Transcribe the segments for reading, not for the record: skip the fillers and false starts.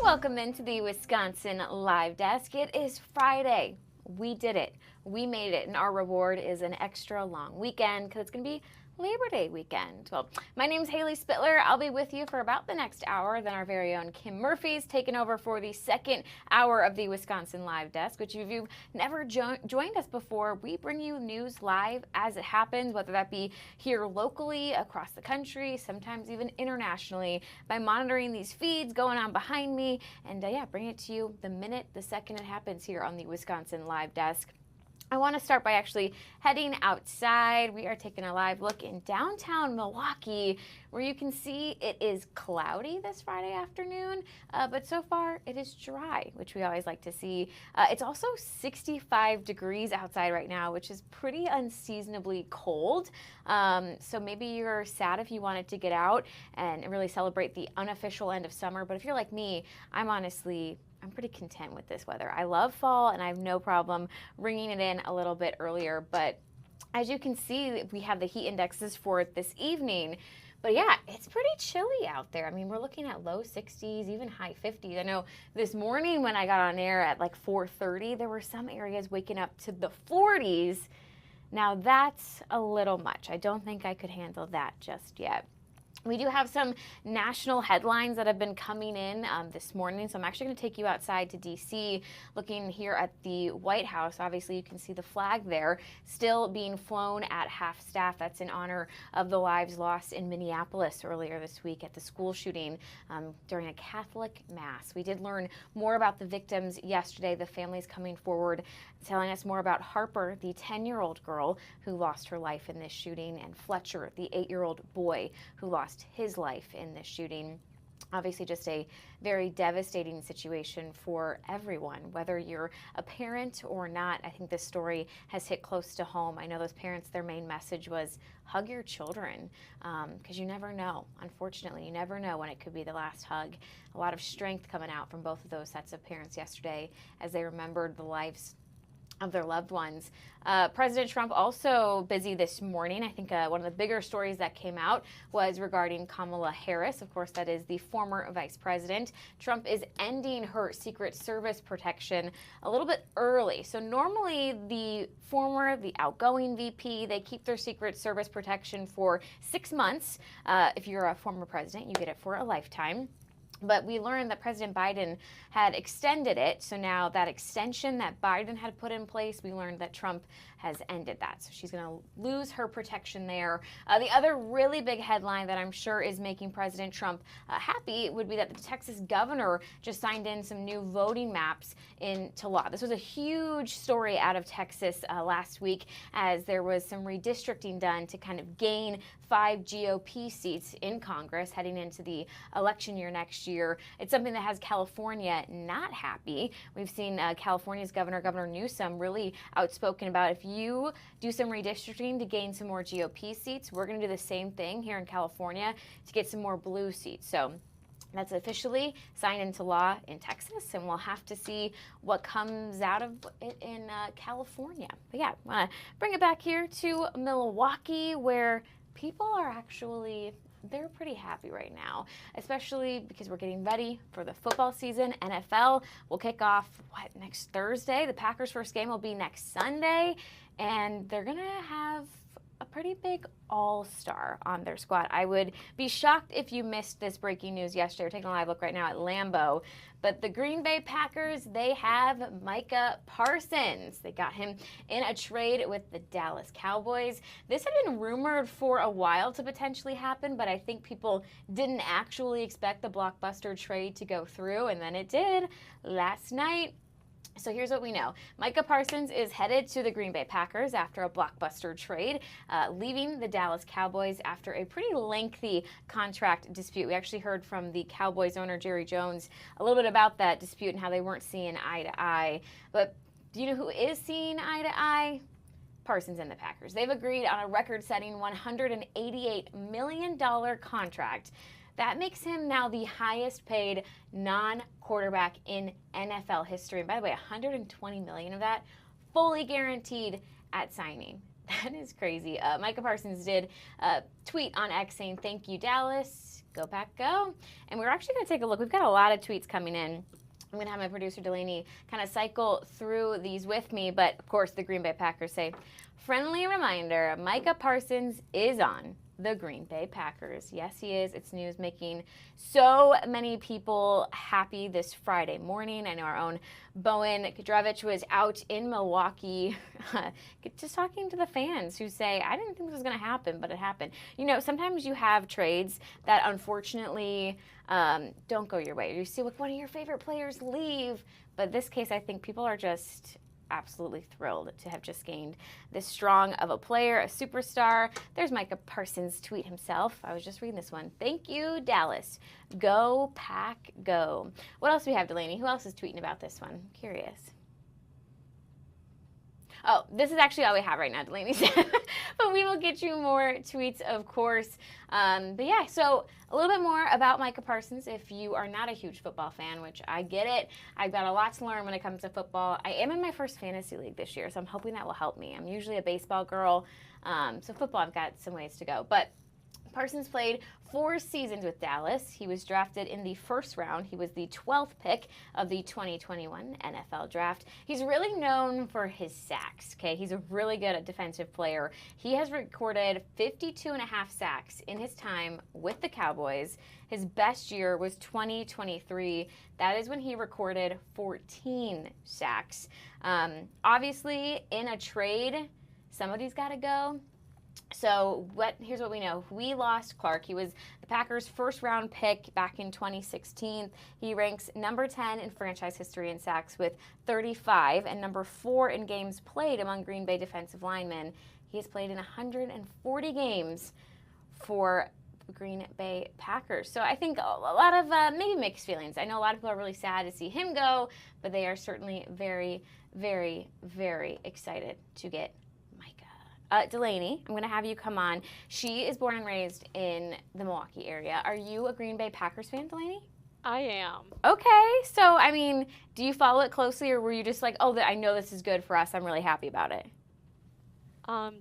Welcome into the Wisconsin Live Desk. It is Friday. We did it. We made it, and our reward is an extra long weekend because it's going to be Labor Day weekend. Well, my name's Haley Spittler. I'll be with you for about the next hour. Then our very own Kim Murphy's taken over for the second hour of the Wisconsin Live Desk, which if you've never joined us before, we bring you news live as it happens, whether that be here locally, across the country, sometimes even internationally, by monitoring these feeds going on behind me, and bring it to you the minute, the second it happens here on the Wisconsin Live Desk. I want to start by actually heading outside. We are taking a live look in downtown Milwaukee, where you can see it is cloudy this Friday afternoon, but so far it is dry, which we always like to see. It's also 65 degrees outside right now, which is pretty unseasonably cold. So maybe you're sad if you wanted to get out and really celebrate the unofficial end of summer, but if you're like me, I'm pretty content with this weather. I love fall and I have no problem bringing it in a little bit earlier, but as you can see, we have the heat indexes for this evening. But yeah, it's pretty chilly out there. I mean, we're looking at low 60s, even high 50s. I know this morning when I got on air at like 4:30, there were some areas waking up to the 40s. Now that's a little much. I don't think I could handle that just yet. We do have some national headlines that have been coming in this morning, so I'm actually going to take you outside to D.C. looking here at the White House. Obviously, you can see the flag there still being flown at half staff. That's in honor of the lives lost in Minneapolis earlier this week at the school shooting during a Catholic Mass. We did learn more about the victims yesterday, the families coming forward, telling us more about Harper, the 10-year-old girl who lost her life in this shooting, and Fletcher, the 8-year-old boy who lost his life in this shooting. Obviously just a very devastating situation for everyone, whether you're a parent or not. I think this story has hit close to home. I know those parents, their main message was hug your children, because you never know. Unfortunately, you never know when it could be the last hug. A lot of strength coming out from both of those sets of parents yesterday as they remembered the lives of their loved ones. President Trump also busy this morning. I think one of the bigger stories that came out was regarding Kamala Harris. Of course, that is the former vice president. Trump is ending her Secret Service protection a little bit early. So normally the outgoing VP, they keep their Secret Service protection for 6 months. If you're a former president, you get it for a lifetime. But we learned that President Biden had extended it. So now that extension that Biden had put in place, we learned that Trump has ended that. So she's going to lose her protection there. The other really big headline that I'm sure is making President Trump happy would be that the Texas governor just signed in some new voting maps into law. This was a huge story out of Texas last week, as there was some redistricting done to kind of gain 5 GOP seats in Congress heading into the election year next year. It's something that has California not happy. We've seen California's Governor Newsom really outspoken about, if you do some redistricting to gain some more GOP seats, we're going to do the same thing here in California to get some more blue seats. So that's officially signed into law in Texas, and we'll have to see what comes out of it in California. But yeah, I want to bring it back here to Milwaukee, where people are they're pretty happy right now, especially because we're getting ready for the football season. NFL will kick off, next Thursday? The Packers' first game will be next Sunday, and they're going to have a pretty big all-star on their squad. I would be shocked if you missed this breaking news yesterday. We're taking a live look right now at Lambeau. But the Green Bay Packers, they have Micah Parsons. They got him in a trade with the Dallas Cowboys. This had been rumored for a while to potentially happen, but I think people didn't actually expect the blockbuster trade to go through, and then it did last night. So here's what we know. Micah Parsons is headed to the Green Bay Packers after a blockbuster trade, leaving the Dallas Cowboys after a pretty lengthy contract dispute. We actually heard from the Cowboys owner, Jerry Jones, a little bit about that dispute and how they weren't seeing eye to eye. But do you know who is seeing eye to eye? Parsons and the Packers. They've agreed on a record-setting $188 million contract. That makes him now the highest paid non-quarterback in NFL history. And by the way, $120 million of that fully guaranteed at signing. That is crazy. Micah Parsons did tweet on X saying, "Thank you, Dallas. Go Pack, go. And we're actually going to take a look. We've got a lot of tweets coming in. I'm going to have my producer Delaney kind of cycle through these with me. But, of course, the Green Bay Packers say, friendly reminder, Micah Parsons is on the Green Bay Packers. Yes, he is. It's news making so many people happy this Friday morning. I know our own Bowen Kadrovich was out in Milwaukee just talking to the fans who say, I didn't think this was going to happen, but it happened. You know, sometimes you have trades that unfortunately don't go your way. You see one of your favorite players leave, but this case, I think people are just absolutely thrilled to have just gained this strong of a player, a superstar. There's Micah Parsons' tweet himself. I was just reading this one. Thank you, Dallas. Go Pack, go. What else do we have, Delaney? Who else is tweeting about this one? Curious. Oh, this is actually all we have right now, Delaney said. But we will get you more tweets, of course. But yeah, so a little bit more about Micah Parsons if you are not a huge football fan, which I get it. I've got a lot to learn when it comes to football. I am in my first fantasy league this year, so I'm hoping that will help me. I'm usually a baseball girl, so football I've got some ways to go. But Parsons played 4 seasons with Dallas. He was drafted in the first round. He was the 12th pick of the 2021 NFL draft. He's really known for his sacks, okay? He's a really good defensive player. He has recorded 52.5 sacks in his time with the Cowboys. His best year was 2023. That is when he recorded 14 sacks. Obviously, in a trade, somebody's got to go. So here's what we know. We lost Clark. He was the Packers' first-round pick back in 2016. He ranks number 10 in franchise history in sacks with 35 and number 4 in games played among Green Bay defensive linemen. He has played in 140 games for the Green Bay Packers. So I think a lot of maybe mixed feelings. I know a lot of people are really sad to see him go, but they are certainly very, very, very excited to get Delaney, I'm going to have you come on. She is born and raised in the Milwaukee area. Are you a Green Bay Packers fan, Delaney? I am. Okay. So, I mean, do you follow it closely, or were you just like, oh, I know this is good for us. I'm really happy about it?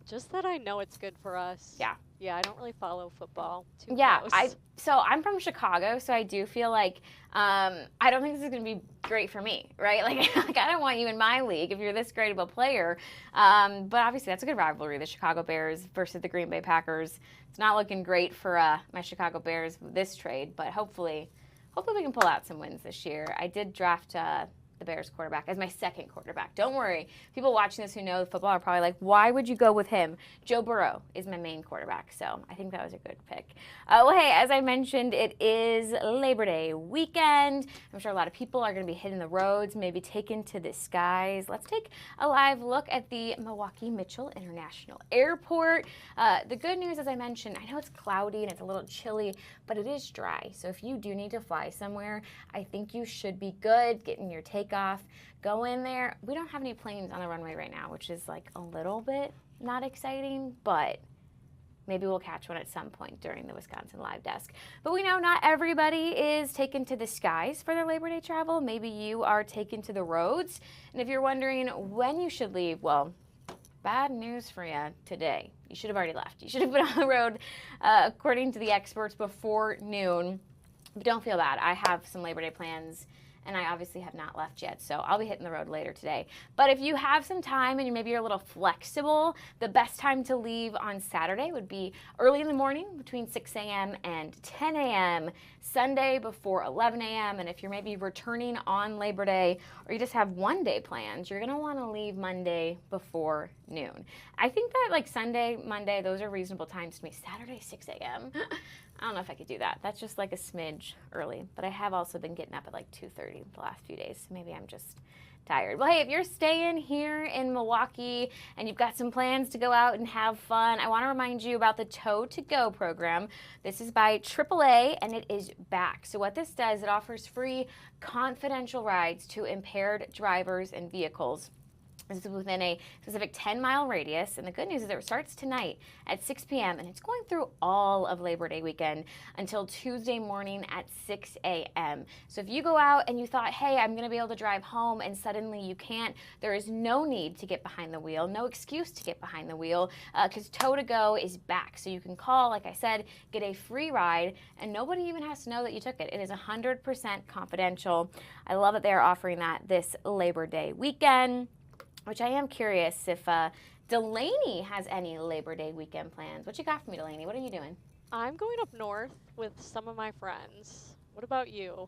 Just that I know it's good for us. Yeah. Yeah, I don't really follow football too close. So I'm from Chicago, so I do feel like I don't think this is going to be great for me, right? Like I don't want you in my league if you're this great of a player. But obviously that's a good rivalry, the Chicago Bears versus the Green Bay Packers. It's not looking great for my Chicago Bears this trade, but hopefully we can pull out some wins this year. I did draft the Bears quarterback as my second quarterback. Don't worry. People watching this who know football are probably like, why would you go with him? Joe Burrow is my main quarterback, so I think that was a good pick. Well, hey, as I mentioned, it is Labor Day weekend. I'm sure a lot of people are going to be hitting the roads, maybe taken to the skies. Let's take a live look at the Milwaukee Mitchell International Airport. The good news, as I mentioned, I know it's cloudy and it's a little chilly, but it is dry. So if you do need to fly somewhere, I think you should be good getting your takeoff. Go in there. We don't have any planes on the runway right now, which is like a little bit not exciting, but maybe we'll catch one at some point during the Wisconsin Live Desk. But we know not everybody is taken to the skies for their Labor Day travel. Maybe you are taken to the roads. And if you're wondering when you should leave, well, bad news for you today. You should have already left. You should have been on the road, according to the experts, before noon. But don't feel bad. I have some Labor Day plans, and I obviously have not left yet, so I'll be hitting the road later today. But if you have some time and maybe you're a little flexible, the best time to leave on Saturday would be early in the morning between 6 a.m. and 10 a.m., Sunday before 11 a.m., and if you're maybe returning on Labor Day or you just have one-day plans, you're going to want to leave Monday before noon. I think that like Sunday, Monday, those are reasonable times to me. Saturday, 6 a.m. I don't know if I could do that. That's just like a smidge early. But I have also been getting up at like 2:30 the last few days. So maybe I'm just tired. Well, hey, if you're staying here in Milwaukee and you've got some plans to go out and have fun, I want to remind you about the Tow to Go program. This is by AAA, and it is back. So what this does, it offers free confidential rides to impaired drivers and vehicles. This is within a specific 10-mile radius, and the good news is it starts tonight at 6 p.m., and it's going through all of Labor Day weekend until Tuesday morning at 6 a.m. So if you go out and you thought, hey, I'm going to be able to drive home, and suddenly you can't, there is no need to get behind the wheel, no excuse to get behind the wheel, because Tow to Go is back. So you can call, like I said, get a free ride, and nobody even has to know that you took it. It is 100% confidential. I love that they're offering that this Labor Day weekend. Which I am curious if Delaney has any Labor Day weekend plans. What you got for me, Delaney? What are you doing? I'm going up north with some of my friends. What about you?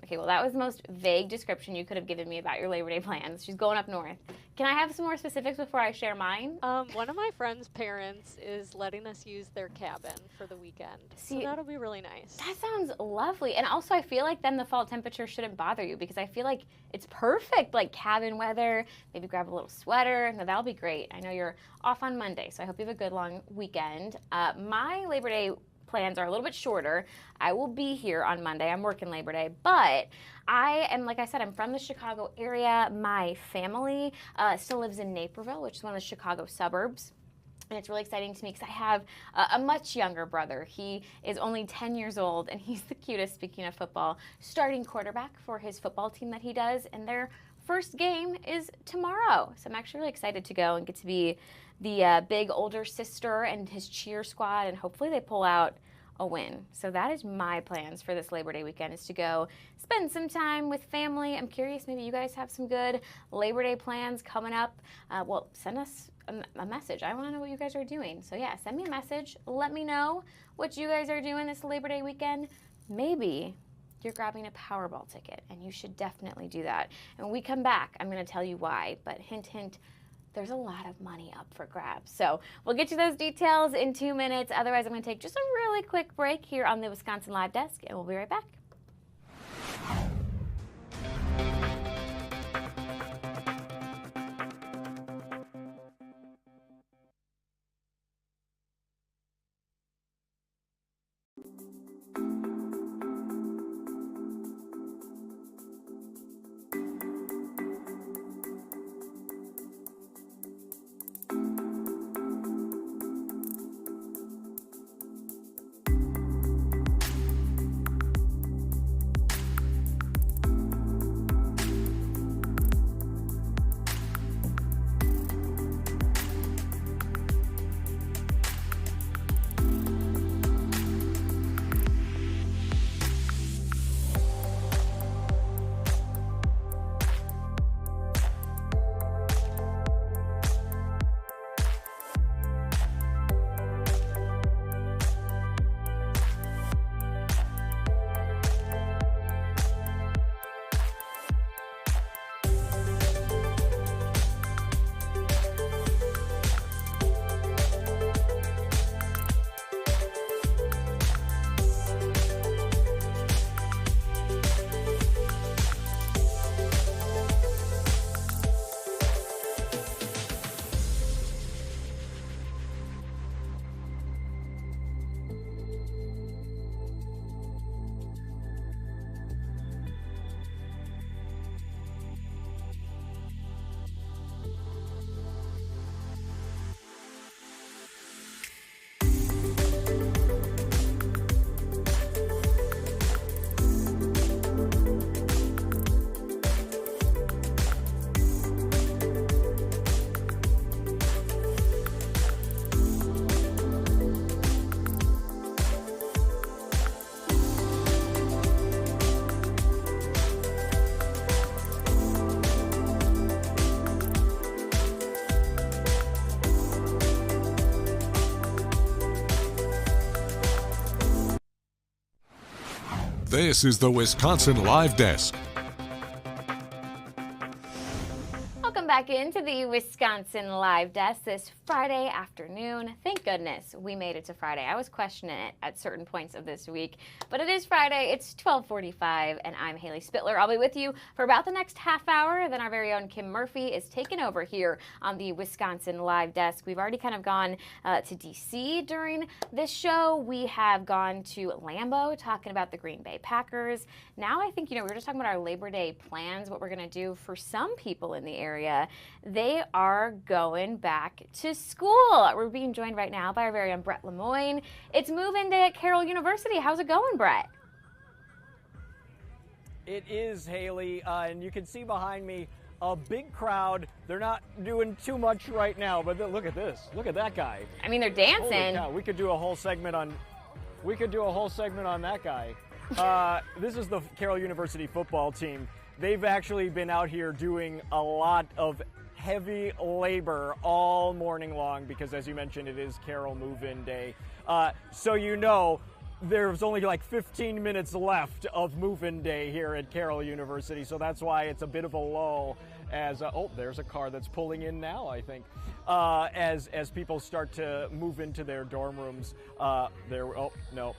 Okay, well, that was the most vague description you could have given me about your Labor Day plans. She's going up north. Can I have some more specifics before I share mine? One of my friend's parents is letting us use their cabin for the weekend. So that'll be really nice. That sounds lovely. And also, I feel like then the fall temperature shouldn't bother you because I feel like it's perfect, like cabin weather. Maybe grab a little sweater. No, that'll be great. I know you're off on Monday, so I hope you have a good long weekend. My Labor Day plans are a little bit shorter. I will be here on Monday. I'm working Labor Day, but I am, like I said, I'm from the Chicago area. My family still lives in Naperville, which is one of the Chicago suburbs. And it's really exciting to me because I have a much younger brother. He is only 10 years old, and he's the cutest, speaking of football, starting quarterback for his football team that he does. And their first game is tomorrow. So I'm actually really excited to go and get to be the big older sister and his cheer squad, and hopefully they pull out a win. So that is my plans for this Labor Day weekend, is to go spend some time with family. I'm curious, maybe you guys have some good Labor Day plans coming up. Well, send us a message. I want to know what you guys are doing. So yeah, send me a message. Let me know what you guys are doing this Labor Day weekend. Maybe you're grabbing a Powerball ticket, and you should definitely do that. And when we come back, I'm going to tell you why, but hint, hint, there's a lot of money up for grabs. So we'll get you those details in 2 minutes. Otherwise, I'm going to take just a really quick break here on the Wisconsin Live Desk, and we'll be right back. This is the Wisconsin Live Desk. Welcome back into the Wisconsin Live Desk this Friday afternoon. Thank goodness we made it to Friday. I was questioning it at certain points of this week, but it is Friday. It's 12:45, and I'm Haley Spittler. I'll be with you for about the next half hour. Then our very own Kim Murphy is taking over here on the Wisconsin Live Desk. We've already kind of gone to D.C. during this show. We have gone to Lambeau talking about the Green Bay Packers. Now I think, we were just talking about our Labor Day plans, what we're going to do for some people in the area. they are going back to school. We're being joined right now by our very own Brett Lemoyne. It's move-in day at Carroll University. How's it going, Brett? It is, Haley, and you can see behind me a big crowd. They're not doing too much right now, but look at this. Look at that guy. I mean, they're dancing. Holy cow, we could do a whole segment on that guy. This is the Carroll University football team. They've actually been out here doing a lot of heavy labor all morning long because, as you mentioned, it is Carroll move-in day. So you know, there's only like 15 minutes left of move-in day here at Carroll University, so that's why it's a bit of a lull as, oh, there's a car that's pulling in now, I think, as people start to move into their dorm rooms. Oh, no,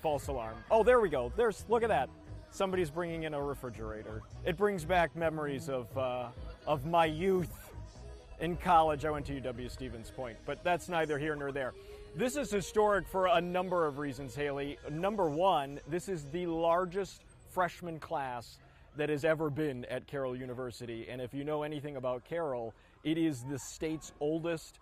false alarm. Oh, there we go. Look at that. Somebody's bringing in a refrigerator. It brings back memories of my youth in college. I went to UW-Stevens Point, but that's neither here nor there. This is historic for a number of reasons, Haley. Number one, this is the largest freshman class that has ever been at Carroll University. And if you know anything about Carroll, it is the state's oldest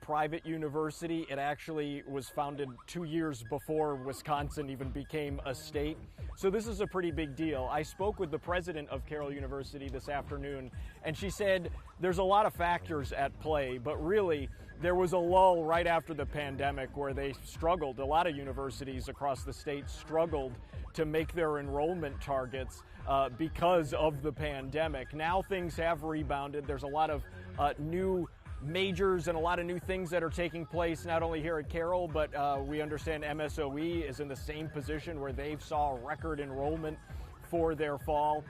private university. It actually was founded 2 years before Wisconsin even became a state. So this is a pretty big deal. I spoke with the president of Carroll University this afternoon, and she said there's a lot of factors at play, but really there was a lull right after the pandemic where they struggled. A lot of universities across the state struggled to make their enrollment targets because of the pandemic. Now things have rebounded. There's a lot of new majors and a lot of new things that are taking place, not only here at Carroll, but we understand MSOE is in the same position where they've saw record enrollment for their fall.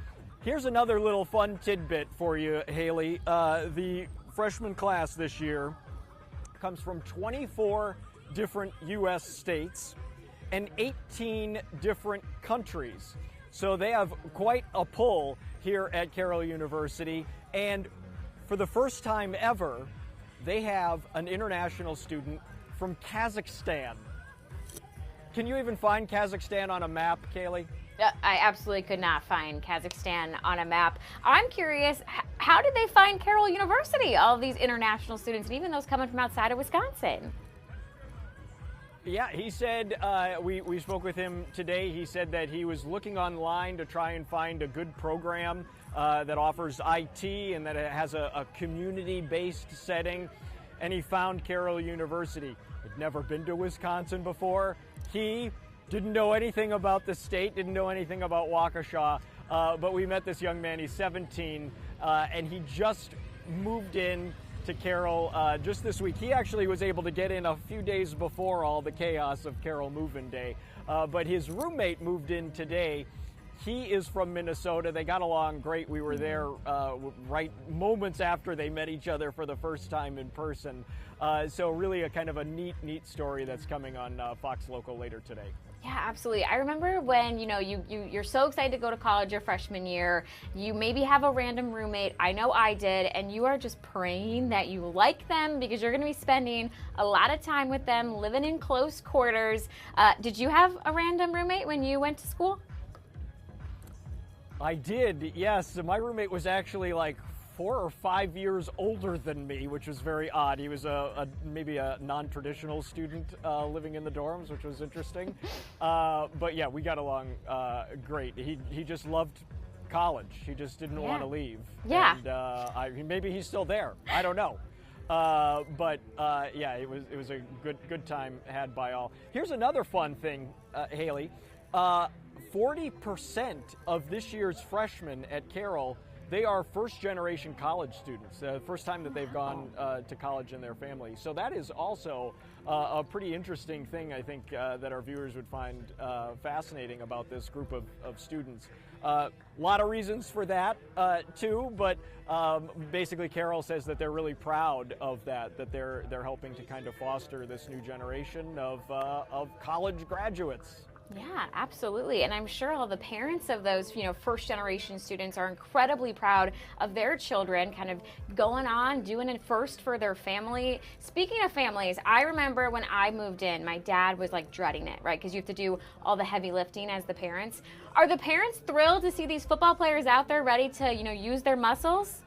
Here's another little fun tidbit for you, Haley. The freshman class this year comes from 24 different U.S. states and 18 different countries. So they have quite a pull here at Carroll University, and for the first time ever, they have an international student from Kazakhstan. Can you even find Kazakhstan on a map, Kaylee? I absolutely could not find Kazakhstan on a map. I'm curious, how did they find Carroll University, all of these international students, and even those coming from outside of Wisconsin? Yeah, he said, we spoke with him today. He said that he was looking online to try and find a good program that offers IT and that it has a community-based setting, and he found Carroll University. He'd never been to Wisconsin before. He didn't know anything about the state, didn't know anything about Waukesha, but we met this young man. He's 17, and he just moved in to Carroll just this week. He actually was able to get in a few days before all the chaos of Carroll move-in day, but his roommate moved in today. He is from Minnesota. They got along great. We were there right moments after they met each other for the first time in person. So really a kind of a neat story that's coming on Fox Local later today. Yeah, absolutely. I remember when, you're so excited to go to college your freshman year, you maybe have a random roommate, I know I did, and you are just praying that you like them because you're going to be spending a lot of time with them, living in close quarters. Did you have a random roommate when you went to school? I did, yes. My roommate was actually like 4 or 5 years older than me, which was very odd. He was maybe a non-traditional student living in the dorms, which was interesting. But yeah, we got along great. He just loved college. He just didn't want to leave. Yeah. And maybe he's still there. I don't know. But yeah, it was a good time had by all. Here's another fun thing, Haley. 40% of this year's freshmen at Carroll, they are first-generation college students, the first time that they've gone to college in their family. So that is also a pretty interesting thing, I think, that our viewers would find fascinating about this group of students. A lot of reasons for that, too, but basically Carroll says that they're really proud of that they're helping to kind of foster this new generation of college graduates. Yeah, absolutely. And I'm sure all the parents of those, first generation students are incredibly proud of their children kind of going on, doing it first for their family. Speaking of families, I remember when I moved in, my dad was like dreading it, right? Because you have to do all the heavy lifting as the parents. Are the parents thrilled to see these football players out there ready to, use their muscles?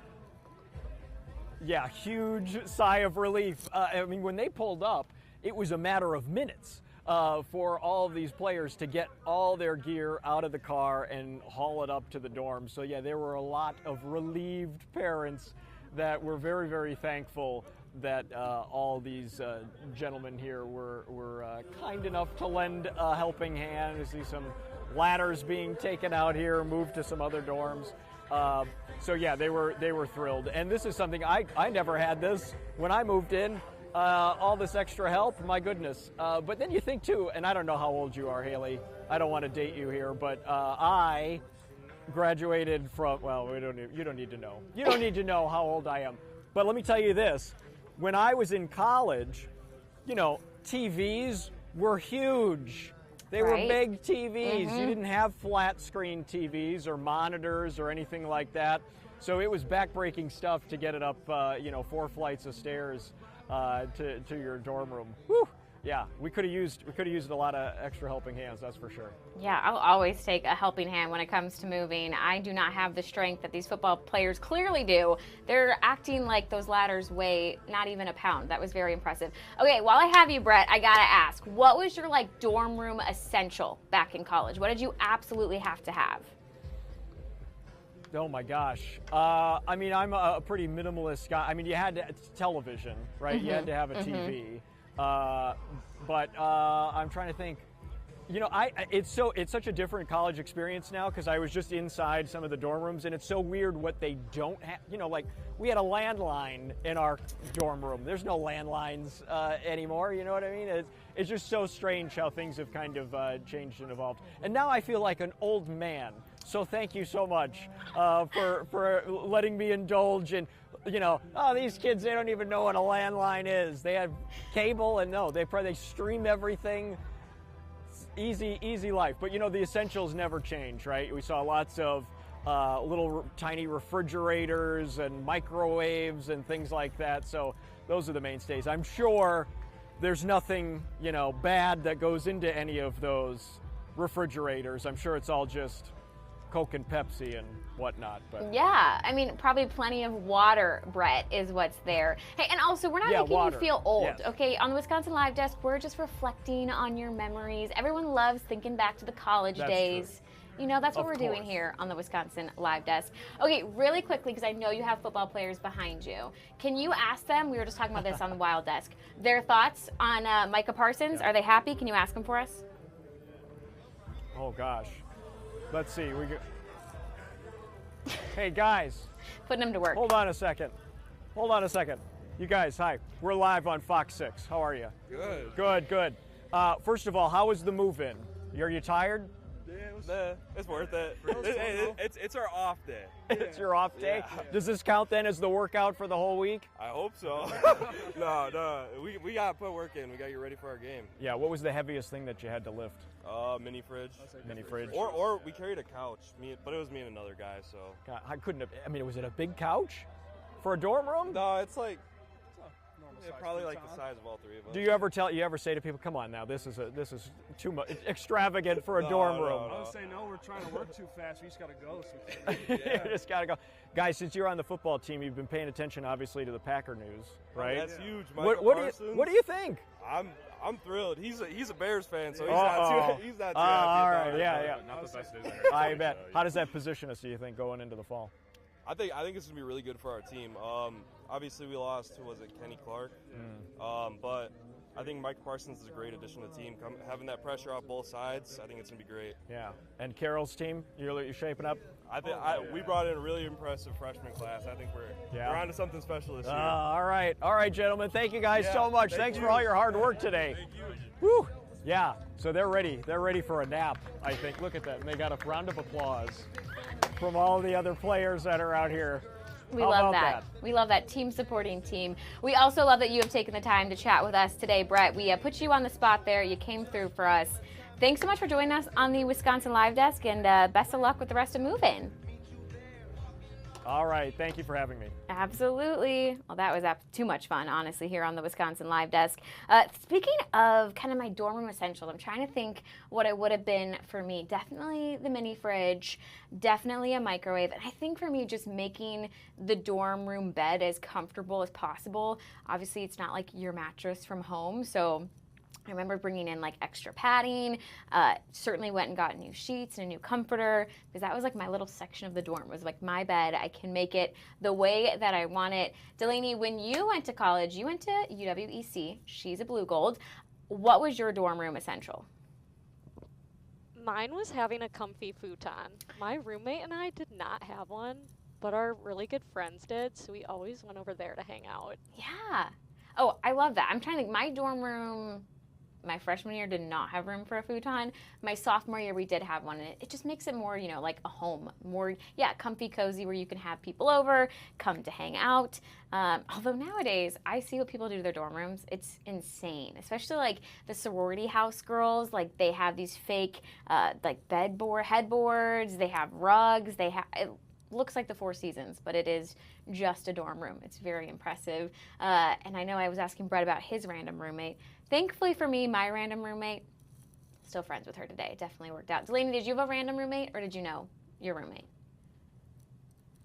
Yeah, huge sigh of relief. I mean, when they pulled up, it was a matter of minutes for all of these players to get all their gear out of the car and haul it up to the dorm. So yeah, there were a lot of relieved parents that were very, very thankful that all these gentlemen here were kind enough to lend a helping hand. To see some ladders being taken out here, moved to some other dorms. So yeah, they were thrilled. And this is something I never had this when I moved in. All this extra help, my goodness. But then you think too, and I don't know how old you are, Haley. I don't want to date you here, but I graduated from, well, you don't need to know. You don't need to know how old I am. But let me tell you this. When I was in college, you know, TVs were huge. They were big TVs. You didn't have flat screen TVs or monitors or anything like that. So it was backbreaking stuff to get it up, 4 flights of stairs to your dorm room. Whew. Yeah, we could have used a lot of extra helping hands, that's for sure. Yeah, I'll always take a helping hand when it comes to moving. I do not have the strength that these football players clearly do. They're acting like those ladders weigh not even a pound. That was very impressive. Okay, while I have you, Brett, I gotta ask, what was your dorm room essential back in college? What did you absolutely have to have? Oh my gosh. I mean, I'm a pretty minimalist guy. I mean, you had television, right? You had to have a TV. But I'm trying to think. You know, it's such a different college experience now because I was just inside some of the dorm rooms, and it's so weird what they don't have. You know, like we had a landline in our dorm room. There's no landlines anymore. You know what I mean? It's just so strange how things have kind of changed and evolved. And now I feel like an old man. So thank you so much for letting me indulge in. You know, these kids, they don't even know what a landline is. They have cable, and no, they stream everything. Easy life. But, you know, the essentials never change, right? We saw lots of little tiny refrigerators and microwaves and things like that. So those are the mainstays. I'm sure there's nothing, bad that goes into any of those refrigerators. I'm sure it's all just Coke and Pepsi and whatnot. But yeah, I mean, probably plenty of water, Brett, is what's there. Hey, and also, we're not making you feel old, yes. Okay? On the Wisconsin Live Desk, we're just reflecting on your memories. Everyone loves thinking back to the college days. True. You know, that's what we're doing here on the Wisconsin Live Desk. Okay, really quickly, because I know you have football players behind you. Can you ask them, we were just talking about this on the Wild Desk, their thoughts on Micah Parsons? Yeah. Are they happy? Can you ask them for us? Oh, gosh. Let's see. Hey, guys. Putting them to work. Hold on a second. You guys, hi. We're live on Fox 6. How are you? Good. First of all, how was the move-in? Are you tired? Yeah, it's worth it. It's our off day. It's your off day? Yeah. Does this count then as the workout for the whole week? I hope so. No. We got to put work in. We got to get ready for our game. Yeah, what was the heaviest thing that you had to lift? Mini fridge. Mini fridge. Or we carried a couch, but it was me and another guy, so. God, I couldn't have, was it a big couch for a dorm room? No, it's like, probably like the size of all three of us. Do you ever say to people, come on now, this is too much extravagant for a dorm room? I would say no, we're trying to work too fast. We just got to go. You just got to go. Guys, since you're on the football team, you've been paying attention obviously to the Packer news, right? That's huge. What do you think? I'm thrilled. He's a Bears fan, so he's not too happy. All right, yeah. Not the best news I bet. How does that position us, do you think, going into the fall? I think it's gonna be really good for our team. Obviously, we lost Kenny Clark, but I think Mike Parsons is a great addition to the team. Having that pressure off both sides, I think it's gonna be great. Yeah. And Carroll's team, you're shaping up. We brought in a really impressive freshman class. I think we're on to something special this year. All right, gentlemen. Thank you guys so much. Thanks for all your hard work today. Thank you. Woo. Yeah. So they're ready. They're ready for a nap, I think. Look at them. They got a round of applause from all the other players that are out here. We love that. We love that team supporting team. We also love that you have taken the time to chat with us today, Brett. We put you on the spot there. You came through for us. Thanks so much for joining us on the Wisconsin Live Desk, and best of luck with the rest of Move In. All right. Thank you for having me. Absolutely. Well, that was too much fun, honestly, here on the Wisconsin Live Desk. Speaking of kind of my dorm room essentials, I'm trying to think what it would have been for me. Definitely the mini fridge, definitely a microwave. And I think for me, just making the dorm room bed as comfortable as possible. Obviously, it's not like your mattress from home, so I remember bringing in like extra padding, certainly went and got new sheets and a new comforter, because that was like my little section of the dorm, was like my bed. I can make it the way that I want it. Delaney, when you went to college, you went to UWEC. She's a Blue Gold. What was your dorm room essential? Mine was having a comfy futon. My roommate and I did not have one, but our really good friends did, so we always went over there to hang out. Yeah. Oh, I love that. I'm trying to think. My dorm room, my freshman year, did not have room for a futon. My sophomore year, we did have one, and it just makes it more, you know, like a home. More, yeah, comfy, cozy, where you can have people over, come to hang out. Although nowadays, I see what people do to their dorm rooms. It's insane, especially like the sorority house girls. Like they have these fake, like headboards. They have rugs. It looks like the Four Seasons, but it is just a dorm room. It's very impressive. And I know I was asking Brett about his random roommate. Thankfully for me, my random roommate, still friends with her today. It definitely worked out. Delaney, did you have a random roommate, or did you know your roommate?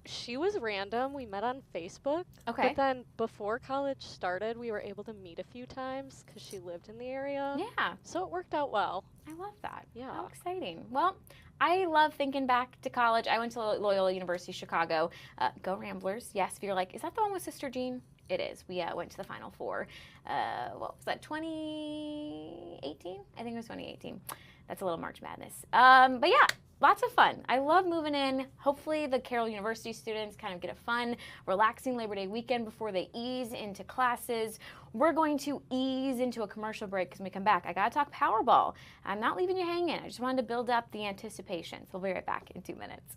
She was random. We met on Facebook. Okay. But then before college started, we were able to meet a few times because she lived in the area. Yeah. So it worked out well. I love that. Yeah. How exciting. Well, I love thinking back to college. I went to Loyola University Chicago. Go Ramblers. Yes, if you're like, is that the one with Sister Jean? It is. We went to the Final Four. What was that, 2018? I think it was 2018. That's a little March Madness. But yeah, lots of fun. I love moving in. Hopefully the Carroll University students kind of get a fun, relaxing Labor Day weekend before they ease into classes. We're going to ease into a commercial break because when we come back, I got to talk Powerball. I'm not leaving you hanging. I just wanted to build up the anticipation. So we'll be right back in 2 minutes.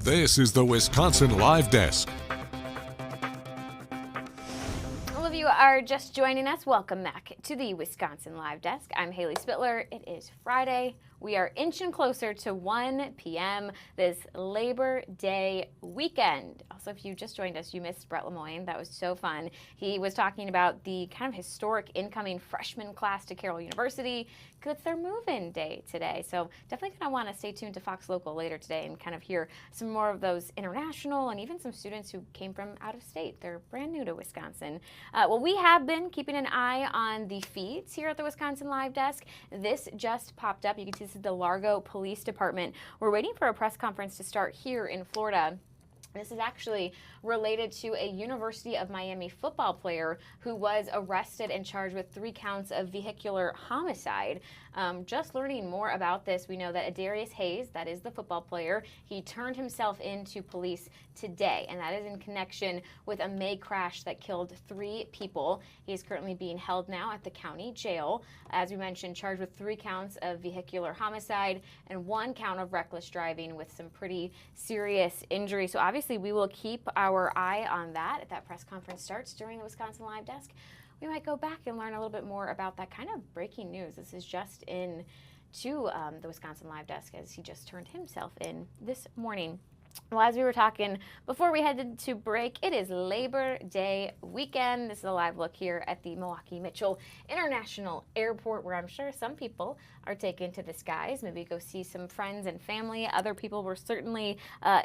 This is the Wisconsin Live Desk. All of you are just joining us. Welcome back to the Wisconsin Live Desk. I'm Haley Spittler. It is Friday. We are inching closer to 1 p.m. this Labor Day weekend. Also Also, if you just joined us, you missed Brett Lemoyne. That was so fun. He was talking about the kind of historic incoming freshman class to Carroll University, because it's their move-in day today. So definitely going to want to stay tuned to Fox Local later today and kind of hear some more of those international and even some students who came from out of state. They're brand new to Wisconsin. Well, we have been keeping an eye on the feeds here at the Wisconsin Live Desk. This just popped up. You can see this is the Largo Police Department. We're waiting for a press conference to start here in Florida. This is actually related to a University of Miami football player who was arrested and charged with 3 counts of vehicular homicide. Just learning more about this, we know that Adarius Hayes, that is the football player, he turned himself in to police today, and that is in connection with a May crash that killed 3 people. He is currently being held now at the county jail. As we mentioned, charged with 3 counts of vehicular homicide and 1 count of reckless driving with some pretty serious injury. So obviously we will keep our eye on that if that press conference starts during the Wisconsin Live Desk. We might go back and learn a little bit more about that kind of breaking news. This is just in to the Wisconsin Live Desk as he just turned himself in this morning. Well, as we were talking before we headed to break, it is Labor Day weekend. This is a live look here at the Milwaukee Mitchell International Airport, where I'm sure some people are taken to the skies, maybe go see some friends and family. Other people will certainly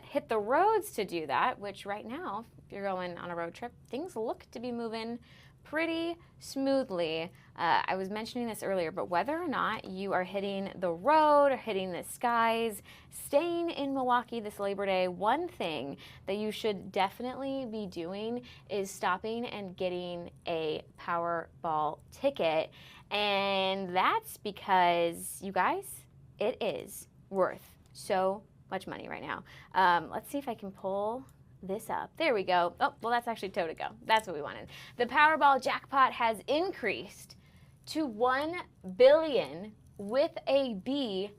hit the roads to do that, which right now, if you're going on a road trip, things look to be moving pretty smoothly. I was mentioning this earlier, but whether or not you are hitting the road or hitting the skies, staying in Milwaukee this Labor Day, one thing that you should definitely be doing is stopping and getting a Powerball ticket. And that's because, you guys, it is worth so much money right now. Let's see if I can pull this up. There we go. Oh, well, that's actually toe to go. That's what we wanted. The Powerball jackpot has increased to $1 billion with a B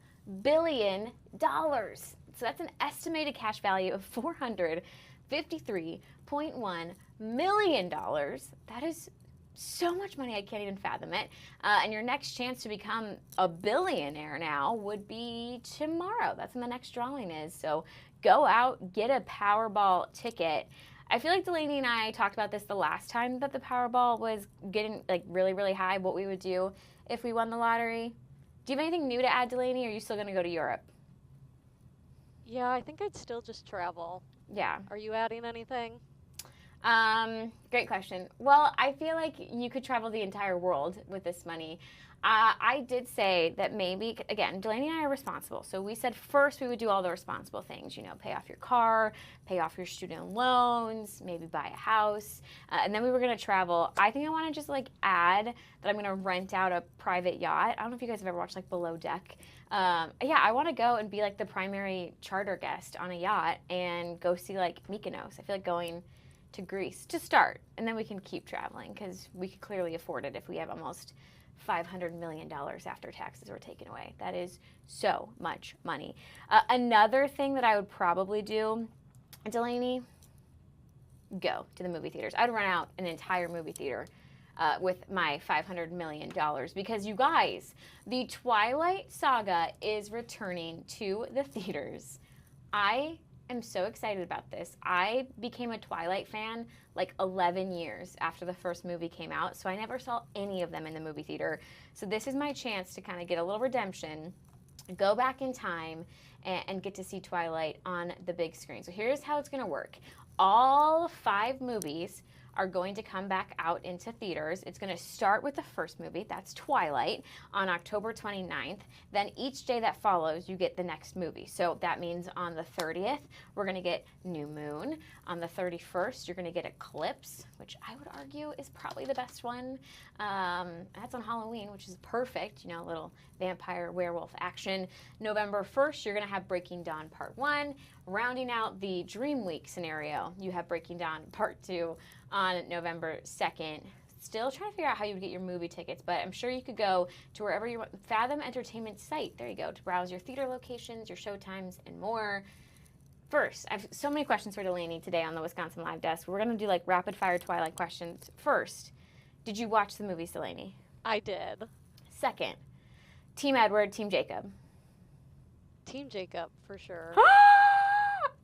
billion dollars. So that's an estimated cash value of $453.1 million. That is so much money, I can't even fathom it. And your next chance to become a billionaire now would be tomorrow. That's when the next drawing is. So go out, get a Powerball ticket. I feel like Delaney and I talked about this the last time that the Powerball was getting like really, really high, what we would do if we won the lottery. Do you have anything new to add, Delaney, or are you still going to go to Europe? Yeah, I think I'd still just travel. Yeah. Are you adding anything? Great question. Well, I feel like you could travel the entire world with this money. I did say that maybe, again, Delaney and I are responsible. So we said first we would do all the responsible things, you know, pay off your car, pay off your student loans, maybe buy a house, and then we were going to travel. I think I want to just like add that I'm going to rent out a private yacht. I don't know if you guys have ever watched like Below Deck. Yeah, I want to go and be like the primary charter guest on a yacht and go see like Mykonos. I feel like going to Greece to start, and then we can keep traveling because we could clearly afford it if we have almost $500 million after taxes were taken away. That is so much money. Another thing that I would probably do, Delaney, go to the movie theaters. I'd run out an entire movie theater with my $500 million because, you guys, the Twilight Saga is returning to the theaters. I am so excited about this. I became a Twilight fan like 11 years after the first movie came out, so I never saw any of them in the movie theater. So this is my chance to kind of get a little redemption, go back in time, and get to see Twilight on the big screen. So here's how it's going to work. All 5 movies are going to come back out into theaters. It's going to start with the first movie, that's Twilight, on October 29th. Then each day that follows, you get the next movie. So that means on the 30th, we're going to get New Moon. On the 31st, you're going to get Eclipse, which I would argue is probably the best one. That's on Halloween, which is perfect, you know, a little vampire werewolf action. November 1st, you're going to have Breaking Dawn Part 1. Rounding out the Dream Week scenario, you have Breaking Dawn Part 2 on November 2nd. Still trying to figure out how you would get your movie tickets, but I'm sure you could go to wherever you want. Fathom Entertainment site, there you go, to browse your theater locations, your showtimes, and more. First, I have so many questions for Delaney today on the Wisconsin Live Desk. We're going to do like rapid fire Twilight questions. First, did you watch the movies, Delaney? I did. Second, Team Edward, Team Jacob. Team Jacob, for sure.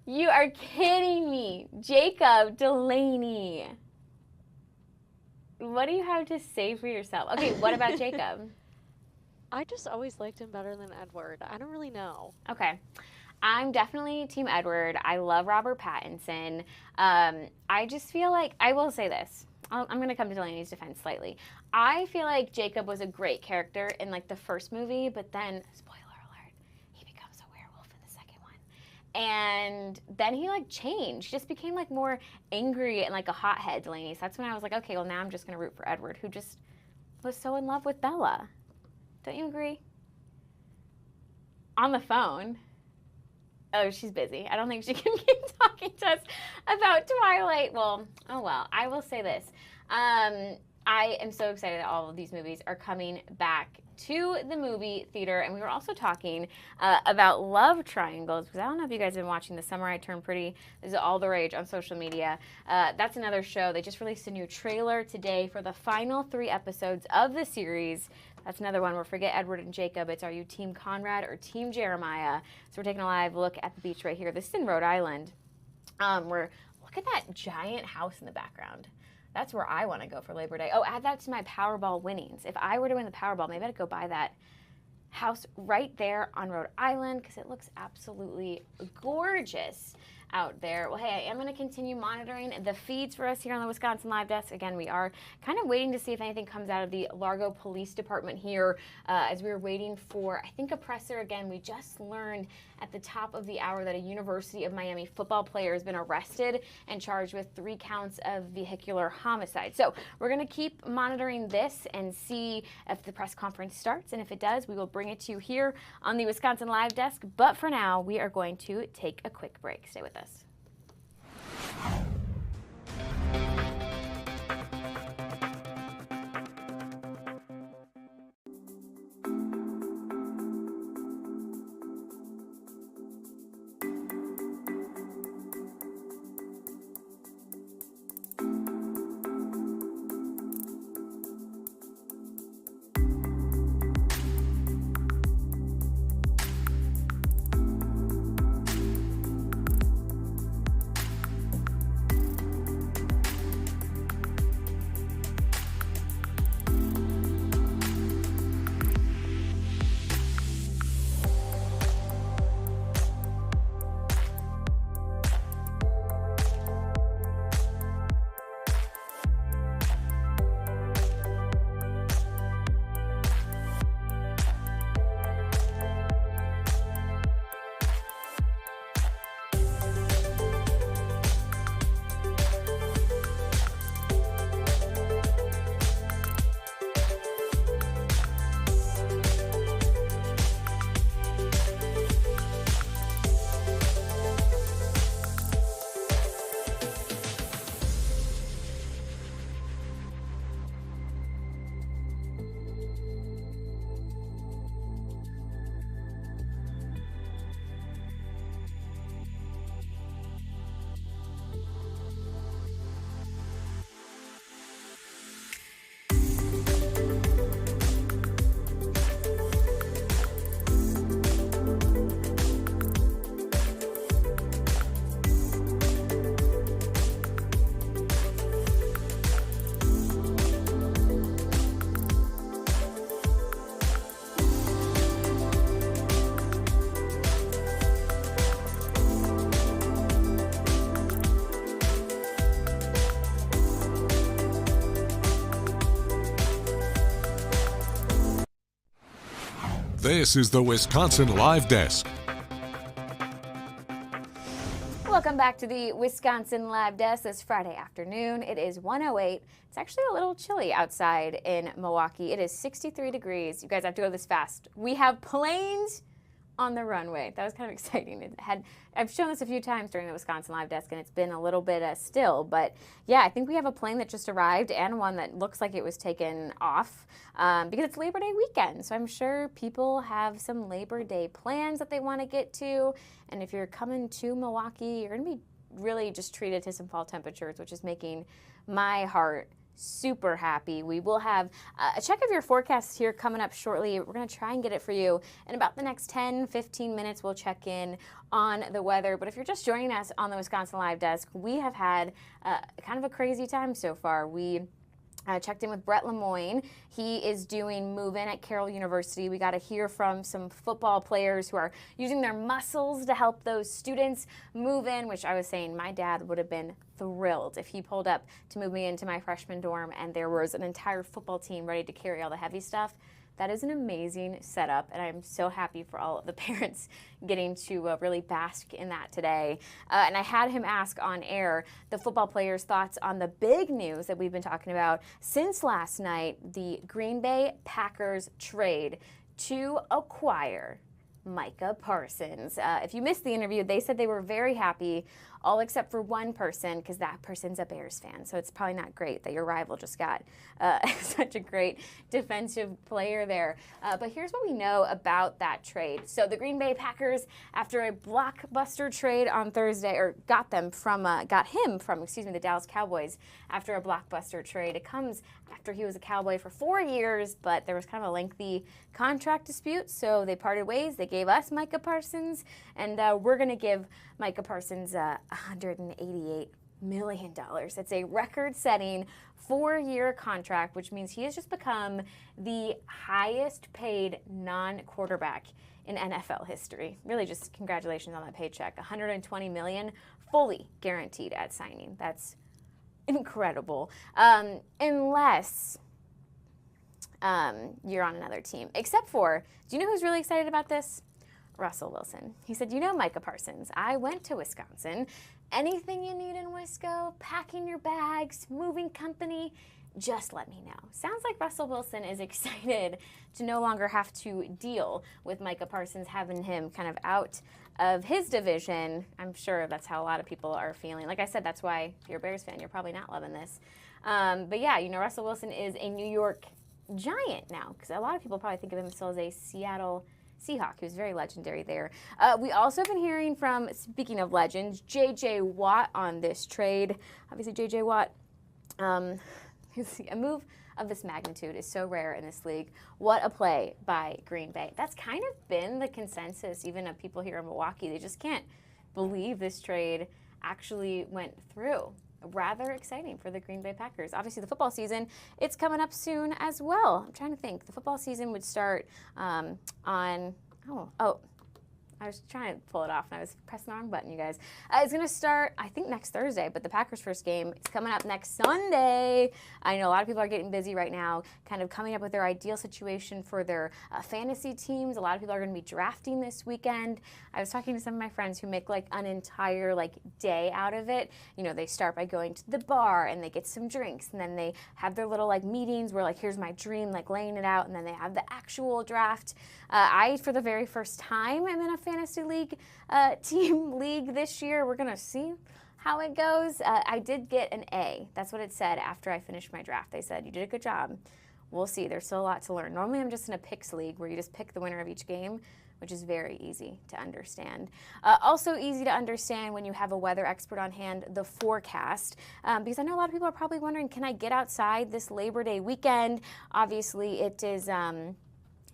You are kidding me. Jacob Delaney. What do you have to say for yourself? Okay, what about Jacob? I just always liked him better than Edward. I don't really know. Okay. I'm definitely Team Edward. I love Robert Pattinson. I just feel like, I will say this. I'm going to come to Delaney's defense slightly. I feel like Jacob was a great character in like the first movie, but then, spoiler alert, he becomes a werewolf in the second one. And then he like changed, just became like more angry and like a hothead, Delaney. So that's when I was like, okay, well now I'm just going to root for Edward, who just was so in love with Bella. Don't you agree? On the phone. Oh, she's busy. I don't think she can keep talking to us about Twilight. Well, oh well. I will say this. I am so excited that all of these movies are coming back to the movie theater. And we were also talking about love triangles, because I don't know if you guys have been watching The Summer I Turned Pretty. This is all the rage on social media. That's another show. They just released a new trailer today for the final 3 episodes of the series. That's another one where forget Edward and Jacob. It's are you Team Conrad or Team Jeremiah? So we're taking a live look at the beach right here. This is in Rhode Island. Look at that giant house in the background. That's where I want to go for Labor Day. Oh, add that to my Powerball winnings. If I were to win the Powerball, maybe I'd go buy that house right there on Rhode Island because it looks absolutely gorgeous out there. Well, hey, I am going to continue monitoring the feeds for us here on the Wisconsin Live Desk. Again, we are kind of waiting to see if anything comes out of the Largo Police Department here as we were waiting for, I think, a presser. Again, we just learned at the top of the hour that a University of Miami football player has been arrested and charged with 3 counts of vehicular homicide. So we're going to keep monitoring this and see if the press conference starts. And if it does, we will bring it to you here on the Wisconsin Live Desk. But for now, we are going to take a quick break. Stay with us. This is the Wisconsin Live Desk. Welcome back to the Wisconsin Live Desk this Friday afternoon. It is 1:08. It's actually a little chilly outside in Milwaukee. It is 63 degrees. You guys have to go this fast. We have planes on the runway. That was kind of exciting. I've shown this a few times during the Wisconsin Live Desk, and it's been a little bit still. But yeah, I think we have a plane that just arrived and one that looks like it was taken off because it's Labor Day weekend. So I'm sure people have some Labor Day plans that they want to get to. And if you're coming to Milwaukee, you're going to be really just treated to some fall temperatures, which is making my heart super happy. We will have a check of your forecast here coming up shortly. We're going to try and get it for you in about the next 10-15 minutes. We'll check in on the weather. But if you're just joining us on the Wisconsin Live Desk, we have had kind of a crazy time so far. We checked in with Brett Lemoyne. He is doing move-in at Carroll University. We got to hear from some football players who are using their muscles to help those students move in, which I was saying my dad would have been thrilled if he pulled up to move me into my freshman dorm and there was an entire football team ready to carry all the heavy stuff. That is an amazing setup, and I'm so happy for all of the parents getting to really bask in that today. And I had him ask on air the football players' thoughts on the big news that we've been talking about since last night, the Green Bay Packers trade to acquire Micah Parsons. If you missed the interview, they said they were very happy, all except for one person, because that person's a Bears fan. So it's probably not great that your rival just got such a great defensive player there. But here's what we know about that trade. So the Green Bay Packers, after a blockbuster trade on Thursday, or got him from the Dallas Cowboys after a blockbuster trade. It comes after he was a Cowboy for 4 years, but there was kind of a lengthy contract dispute, so they parted ways. They gave us Micah Parsons, and we're going to give Micah Parsons $188 million. It's a record-setting 4-year contract, which means he has just become the highest paid non-quarterback in NFL history. Really, just congratulations on that paycheck. $120 million, fully guaranteed at signing. That's incredible. Unless you're on another team. Except for, do you know who's really excited about this? Russell Wilson. He said, you know, Micah Parsons, I went to Wisconsin. Anything you need in Wisco, packing your bags, moving company, just let me know. Sounds like Russell Wilson is excited to no longer have to deal with Micah Parsons, having him kind of out of his division. I'm sure that's how a lot of people are feeling. Like I said, that's why if you're a Bears fan, you're probably not loving this. But yeah, you know, Russell Wilson is a New York Giant now, because a lot of people probably think of him still as a Seattle Seahawk, who's very legendary there. We also have been hearing from, speaking of legends, J.J. Watt on this trade. Obviously, J.J. Watt, a move of this magnitude is so rare in this league. What a play by Green Bay. That's kind of been the consensus, even of people here in Milwaukee. They just can't believe this trade actually went through. Rather exciting for the Green Bay Packers. Obviously, the football season, it's coming up soon as well. I'm trying to think. The football season would start I was trying to pull it off and I was pressing the wrong button, you guys. It's going to start, I think, next Thursday, but the Packers' first game is coming up next Sunday. I know a lot of people are getting busy right now, kind of coming up with their ideal situation for their fantasy teams. A lot of people are going to be drafting this weekend. I was talking to some of my friends who make like an entire day out of it. You know, they start by going to the bar and they get some drinks, and then they have their little meetings where here's my dream, laying it out, and then they have the actual draft. I, for the very first time, am in a fantasy league team league this year. We're gonna see how it goes. I did get an A. That's what it said after I finished my draft. They said, you did a good job. We'll see. There's still a lot to learn. Normally I'm just in a picks league where you just pick the winner of each game, which is very easy to understand. Also easy to understand when you have a weather expert on hand, the forecast, because I know a lot of people are probably wondering, can I get outside this Labor Day weekend? Obviously it is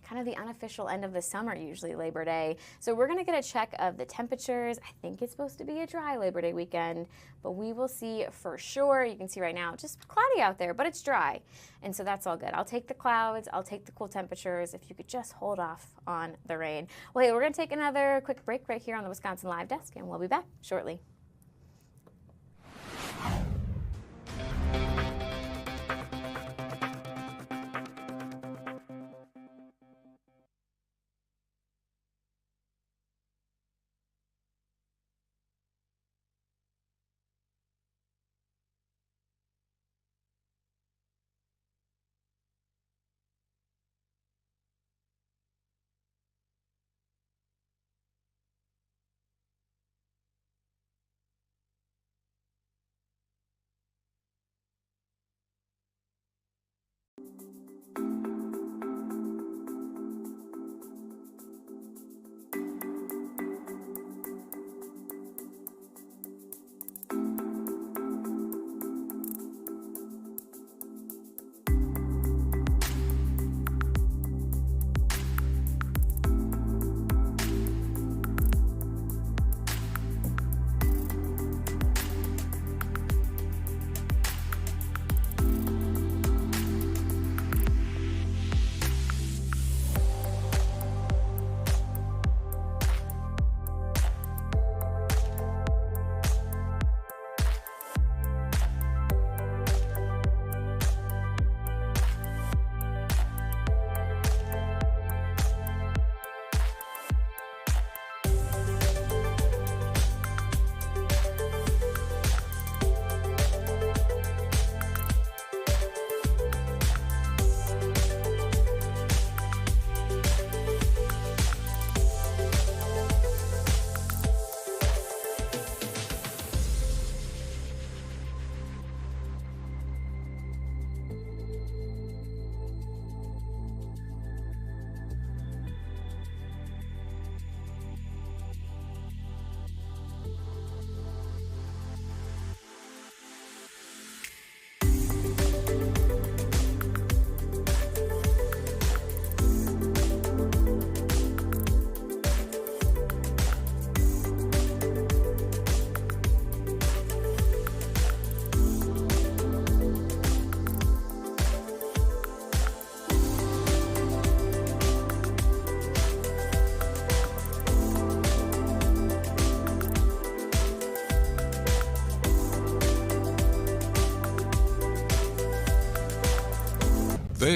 kind of the unofficial end of the summer, usually Labor Day. So we're going to get a check of the temperatures. I think it's supposed to be a dry Labor Day weekend, but we will see for sure. You can see right now, just cloudy out there, but it's dry. And so that's all good. I'll take the clouds. I'll take the cool temperatures. If you could just hold off on the rain. Well, hey, we're going to take another quick break right here on the Wisconsin Live Desk, and we'll be back shortly.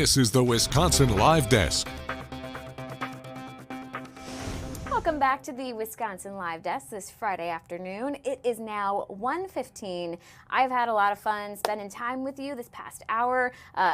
This is the Wisconsin Live Desk. Welcome back to the Wisconsin Live Desk this Friday afternoon. It is now 1:15. I've had a lot of fun spending time with you this past hour.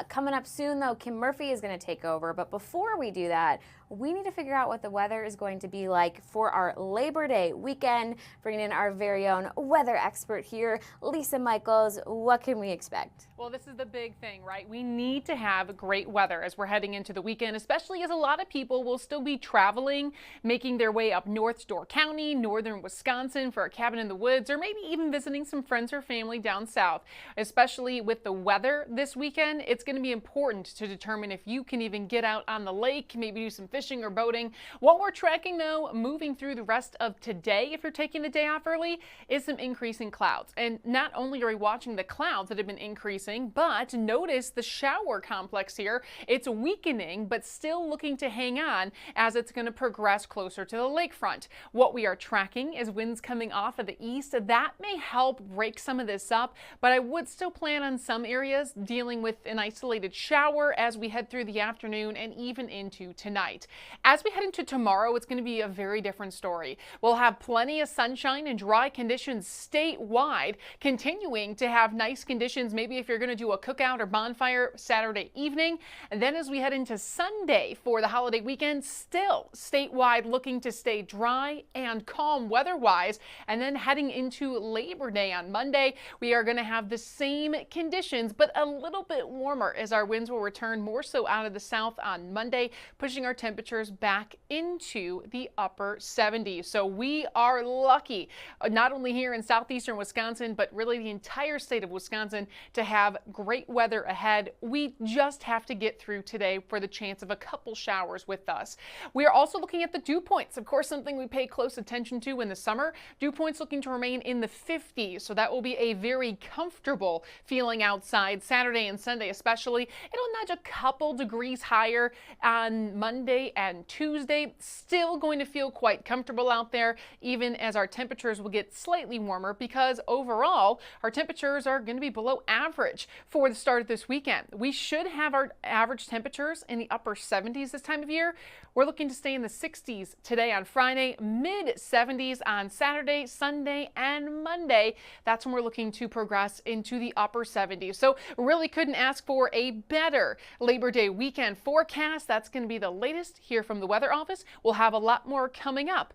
Coming up soon, though, Kim Murphy is going to take over. But before we do that, we need to figure out what the weather is going to be like for our Labor Day weekend. Bringing in our very own weather expert here, Lisa Michaels. What can we expect? Well, this is the big thing, right? We need to have great weather as we're heading into the weekend, especially as a lot of people will still be traveling, making their way up north to Door County, northern Wisconsin for a cabin in the woods, or maybe even visiting some friends or family down south. Especially with the weather this weekend, it's going to be important to determine if you can even get out on the lake, maybe do some fishing or boating. What we're tracking, though, moving through the rest of today, if you're taking the day off early, is some increasing clouds. And not only are we watching the clouds that have been increasing, but notice the shower complex here. It's weakening, but still looking to hang on as it's going to progress closer to the lakefront. What we are tracking is winds coming off of the east. That may help break some of this up, but I would still plan on some areas dealing with an isolated shower as we head through the afternoon and even into tonight. As we head into tomorrow, it's going to be a very different story. We'll have plenty of sunshine and dry conditions statewide, continuing to have nice conditions, maybe if you're going to do a cookout or bonfire Saturday evening. And then as we head into Sunday for the holiday weekend, still statewide looking to stay dry and calm weather-wise. And then heading into Labor Day on Monday, we are going to have the same conditions, but a little bit warmer as our winds will return more so out of the south on Monday, pushing our temperatures back into the upper 70s. So we are lucky, not only here in southeastern Wisconsin, but really the entire state of Wisconsin, to have great weather ahead. We just have to get through today for the chance of a couple showers with us. We are also looking at the dew points, of course, something we pay close attention to in the summer. Dew points looking to remain in the 50s, so that will be a very comfortable feeling outside Saturday and Sunday especially. It'll nudge a couple degrees higher on Monday and Tuesday. Still going to feel quite comfortable out there, even as our temperatures will get slightly warmer, because overall our temperatures are going to be below average for the start of this weekend. We should have our average temperatures in the upper 70s this time of year. We're looking to stay in the 60s today on Friday, mid 70s on Saturday, Sunday, and Monday. That's when we're looking to progress into the upper 70s. So really couldn't ask for a better Labor Day weekend forecast. That's going to be the latest here from the Weather Office. We'll have a lot more coming up.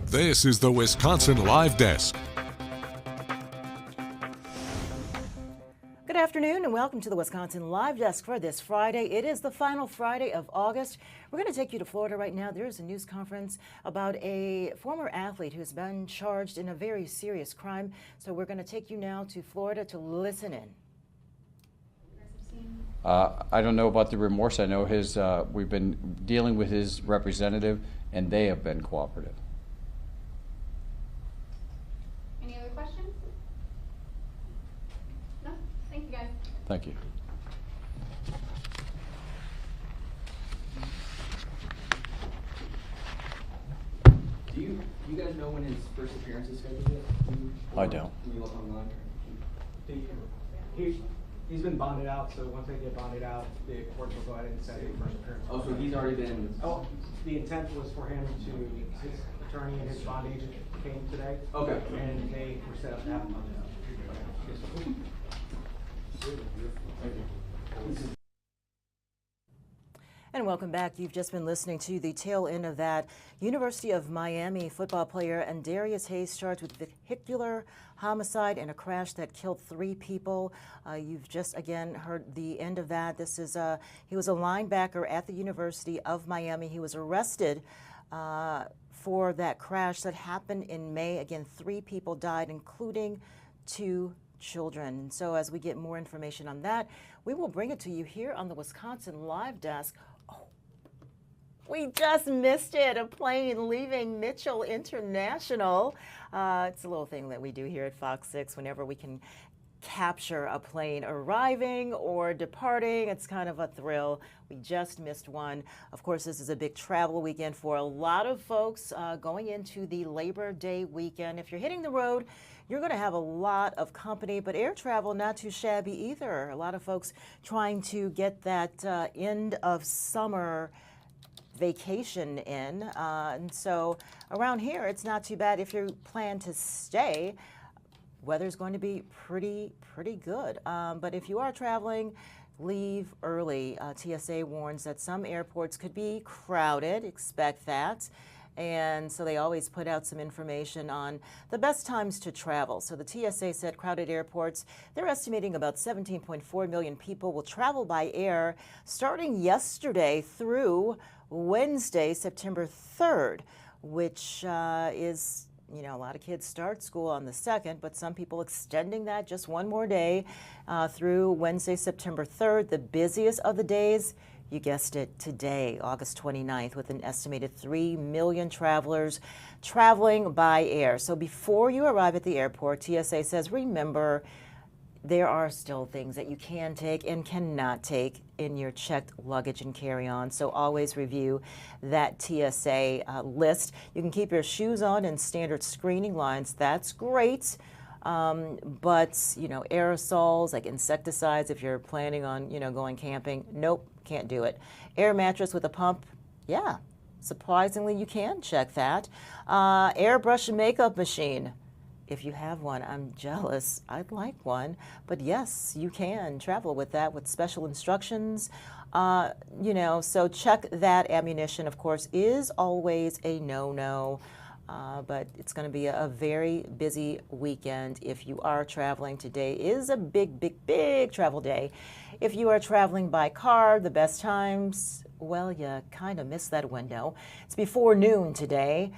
This is the Wisconsin Live Desk. Good afternoon. afternoon and welcome to the Wisconsin Live Desk for this Friday. It is the final Friday of August. We're going to take you to Florida right now. There is a news conference about a former athlete who's been charged in a very serious crime. So we're going to take you now to Florida to listen in. I don't know about the remorse. I know we've been dealing with his representative and they have been cooperative. Any other questions? No? Thank you, guys. Thank you. Do you guys know when his first appearance is scheduled yet? I don't. Can you look online? He's been bonded out, so once they get bonded out, the court will go ahead and set a first appearance. Oh, so he's already been... Oh, the intent was for him to, his attorney and his bond agent came today. Okay. And they were set up to have him bonded out. And welcome back. You've just been listening to the tail end of that. University of Miami football player Andarius Hayes charged with vehicular homicide in a crash that killed 3 people. You've just again heard the end of that. This is he was a linebacker at the University of Miami. He was arrested for that crash that happened in May. Again, 3 people died, including 2 children. And so as we get more information on that, we will bring it to you here on the Wisconsin Live Desk. We just missed it, a plane leaving Mitchell International. It's a little thing that we do here at Fox 6 whenever we can capture a plane arriving or departing. It's kind of a thrill. We just missed one. Of course, this is a big travel weekend for a lot of folks going into the Labor Day weekend. If you're hitting the road, you're going to have a lot of company, but air travel not too shabby either. A lot of folks trying to get that end of summer vacation in, and so around here it's not too bad if you plan to stay. Weather's going to be pretty good, but if you are traveling, leave early. TSA warns that some airports could be crowded. Expect that. And so they always put out some information on the best times to travel. So the TSA said crowded airports, they're estimating about 17.4 million people will travel by air starting yesterday through Wednesday, September 3rd, which is, you know, a lot of kids start school on the 2nd, but some people extending that just one more day through Wednesday, September 3rd. The busiest of the days, you guessed it, today, August 29th, with an estimated 3 million travelers traveling by air. So before you arrive at the airport, TSA says, remember, there are still things that you can take and cannot take in your checked luggage and carry-on. So always review that TSA list. You can keep your shoes on in standard screening lines. That's great. But, you know, aerosols like insecticides, if you're planning on, you know, going camping, nope, can't do it. Air mattress with a pump, yeah, surprisingly you can check that. Airbrush makeup machine. If you have one, I'm jealous. I'd like one. But yes, you can travel with that with special instructions. You know, so check that. Ammunition, of course, is always a no-no. But it's going to be a very busy weekend if you are traveling. Today is a big travel day. If you are traveling by car, the best times, well, you kind of missed that window. It's before noon today.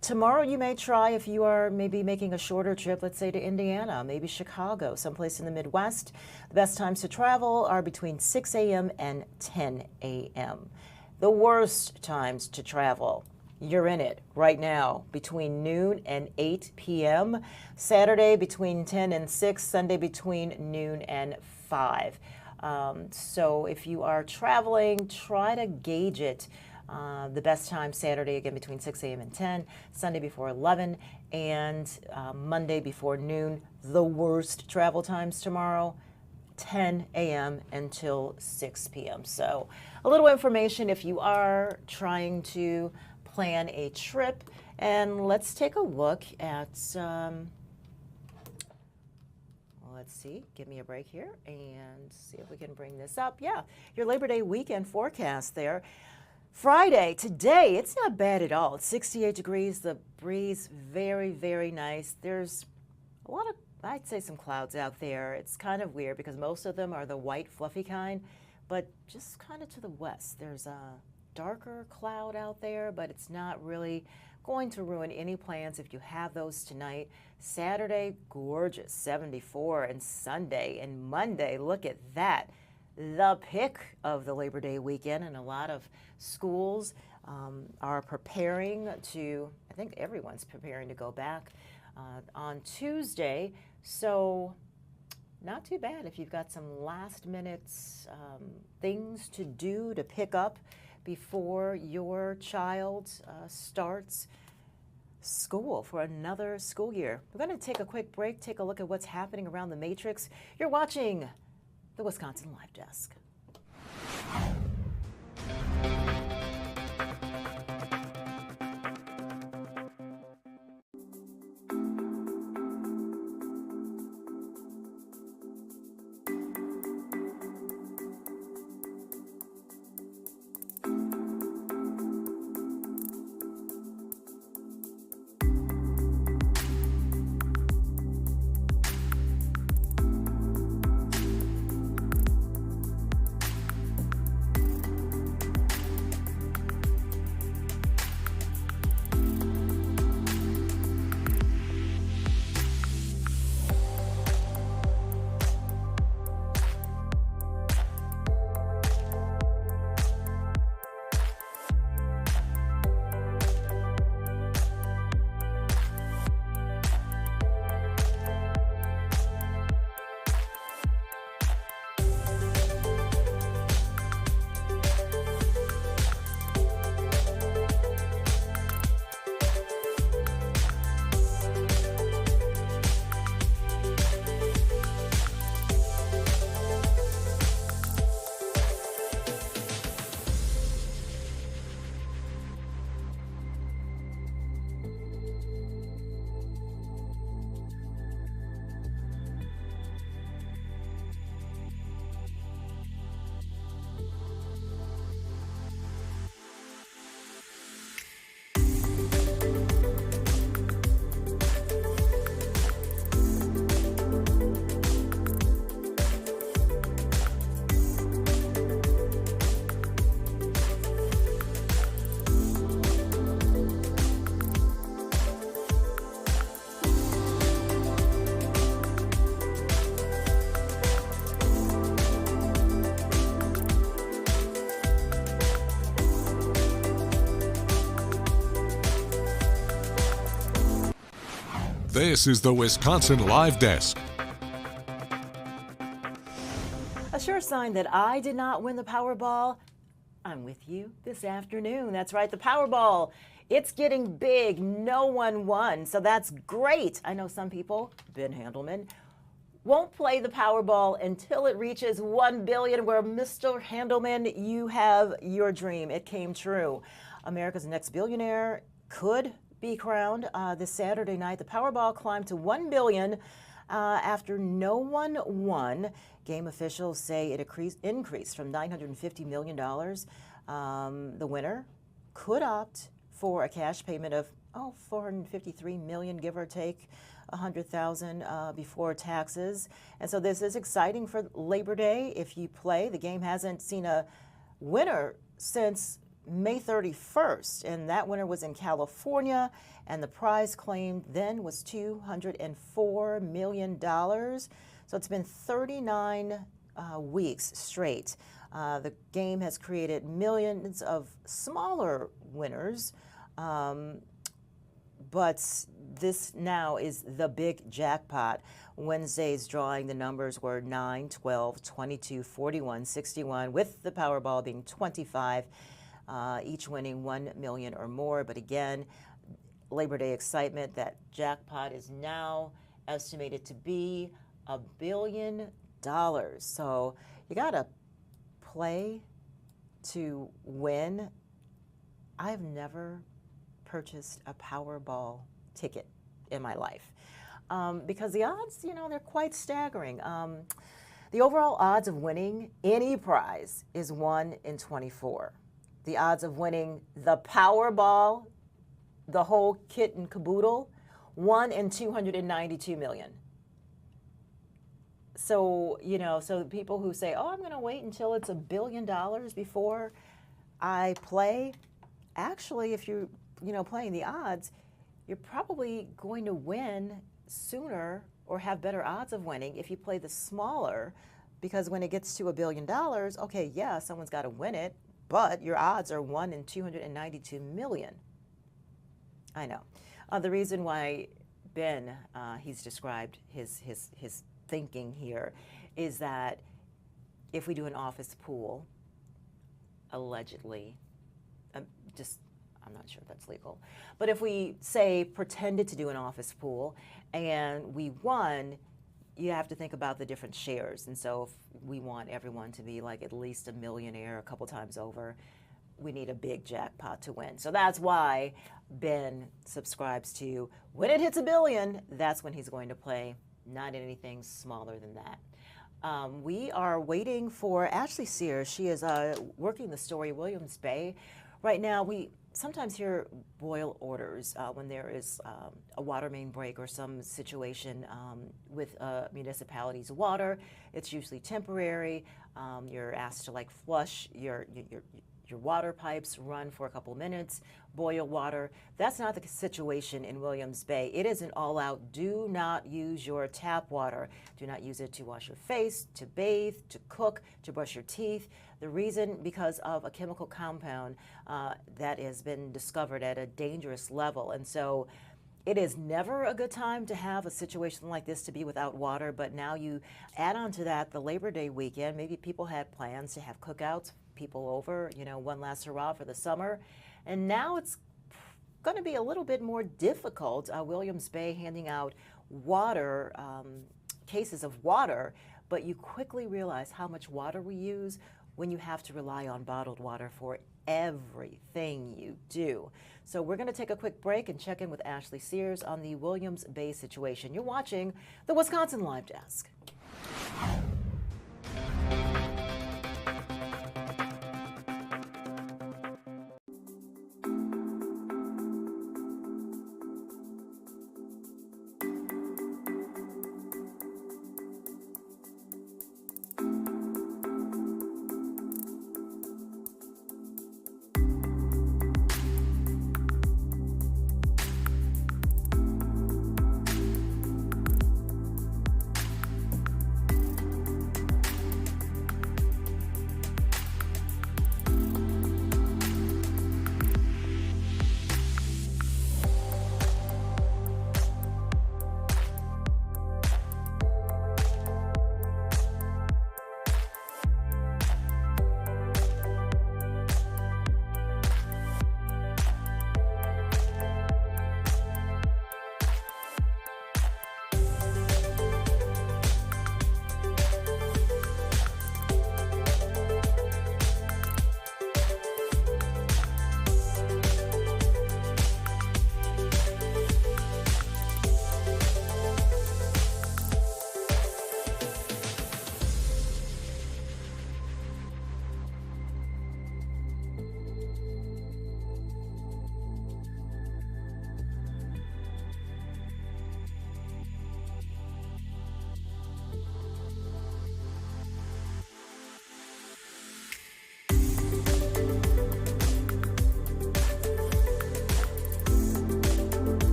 Tomorrow you may try if you are maybe making a shorter trip, let's say to Indiana, maybe Chicago, someplace in the Midwest. The best times to travel are between 6 a.m. and 10 a.m. The worst times to travel, you're in it right now, between noon and 8 p.m. Saturday between 10 and 6, Sunday between noon and 5. So if you are traveling, try to gauge it. The best time Saturday, again, between 6 a.m. and 10, Sunday before 11, and Monday before noon. The worst travel times tomorrow, 10 a.m. until 6 p.m. So a little information if you are trying to plan a trip. And let's take a look at, let's see, give me a break here and see if we can bring this up. Yeah, your Labor Day weekend forecast there. Friday, today, it's not bad at all. It's 68 degrees, the breeze very nice. There's a lot I'd say some clouds out there. It's kind of weird because most of them are the white, fluffy kind, but just kind of to the west, there's a darker cloud out there, but it's not really going to ruin any plans if you have those tonight. Saturday, gorgeous, 74, and Sunday and Monday, look at that. The pick of the Labor Day weekend, and a lot of schools are preparing to, I think everyone's preparing to go back on Tuesday. So not too bad if you've got some last minute things to do to pick up before your child starts school for another school year. We're going to take a quick break, take a look at what's happening around the Matrix. You're watching the Wisconsin Live Desk. This is the Wisconsin Live Desk. A sure sign that I did not win the Powerball. I'm with you this afternoon. That's right, the Powerball. It's getting big. No one won, so that's great. I know some people, Ben Handelman, won't play the Powerball until it reaches $1 billion, where Mr. Handelman, you have your dream. It came true. America's next billionaire could be crowned this Saturday night. The Powerball climbed to $1 billion after no one won. Game officials say it increased from $950 million. The winner could opt for a cash payment of $453 million, give or take $100,000 before taxes. And so this is exciting for Labor Day. If you play, the game hasn't seen a winner since May 31st, and that winner was in California, and the prize claimed then was $204 million. So it's been 39 weeks straight. The game has created millions of smaller winners, but this now is the big jackpot. Wednesday's drawing, the numbers were 9, 12, 22, 41, 61, with the Powerball being 25. Each winning $1 million or more. But again, Labor Day excitement, that jackpot is now estimated to be $1 billion. So you gotta play to win. I've never purchased a Powerball ticket in my life because the odds, they're quite staggering. The overall odds of winning any prize is 1 in 24. The odds of winning the Powerball, the whole kit and caboodle, 1 in 292 million. So, you know, so people who say, oh, I'm going to wait until it's $1 billion before I play, actually, if you're, you know, playing the odds, you're probably going to win sooner or have better odds of winning if you play the smaller, because when it gets to $1 billion, okay, yeah, someone's got to win it, but your odds are 1 in 292 million. I know. The reason why Ben, he's described his thinking here, is that if we do an office pool, allegedly, I'm not sure if that's legal, but if we say pretended to do an office pool and we won, you have to think about the different shares. And so if we want everyone to be like at least a millionaire a couple times over, we need a big jackpot to win. So that's why Ben subscribes to when it hits $1 billion, that's when he's going to play, not anything smaller than that. We are waiting for Ashley Sears. She is working the story Williams Bay. Right now, we sometimes hear boil orders when there is a water main break or some situation with a municipality's water. It's usually temporary. You're asked to like flush your water pipes, run for a couple minutes, boil water. That's not the situation in Williams Bay. It is an all-out, do not use your tap water. Do not use it to wash your face, to bathe, to cook, to brush your teeth. The reason, because of a chemical compound that has been discovered at a dangerous level. And so it is never a good time to have a situation like this to be without water, but now you add on to that the Labor Day weekend. Maybe people had plans to have cookouts, people over, you know, one last hurrah for the summer. And now it's going to be a little bit more difficult. Williams Bay handing out water, cases of water, but you quickly realize how much water we use when you have to rely on bottled water for everything you do. So we're going to take a quick break and check in with Ashley Sears on the Williams Bay situation. You're watching the Wisconsin Live Desk.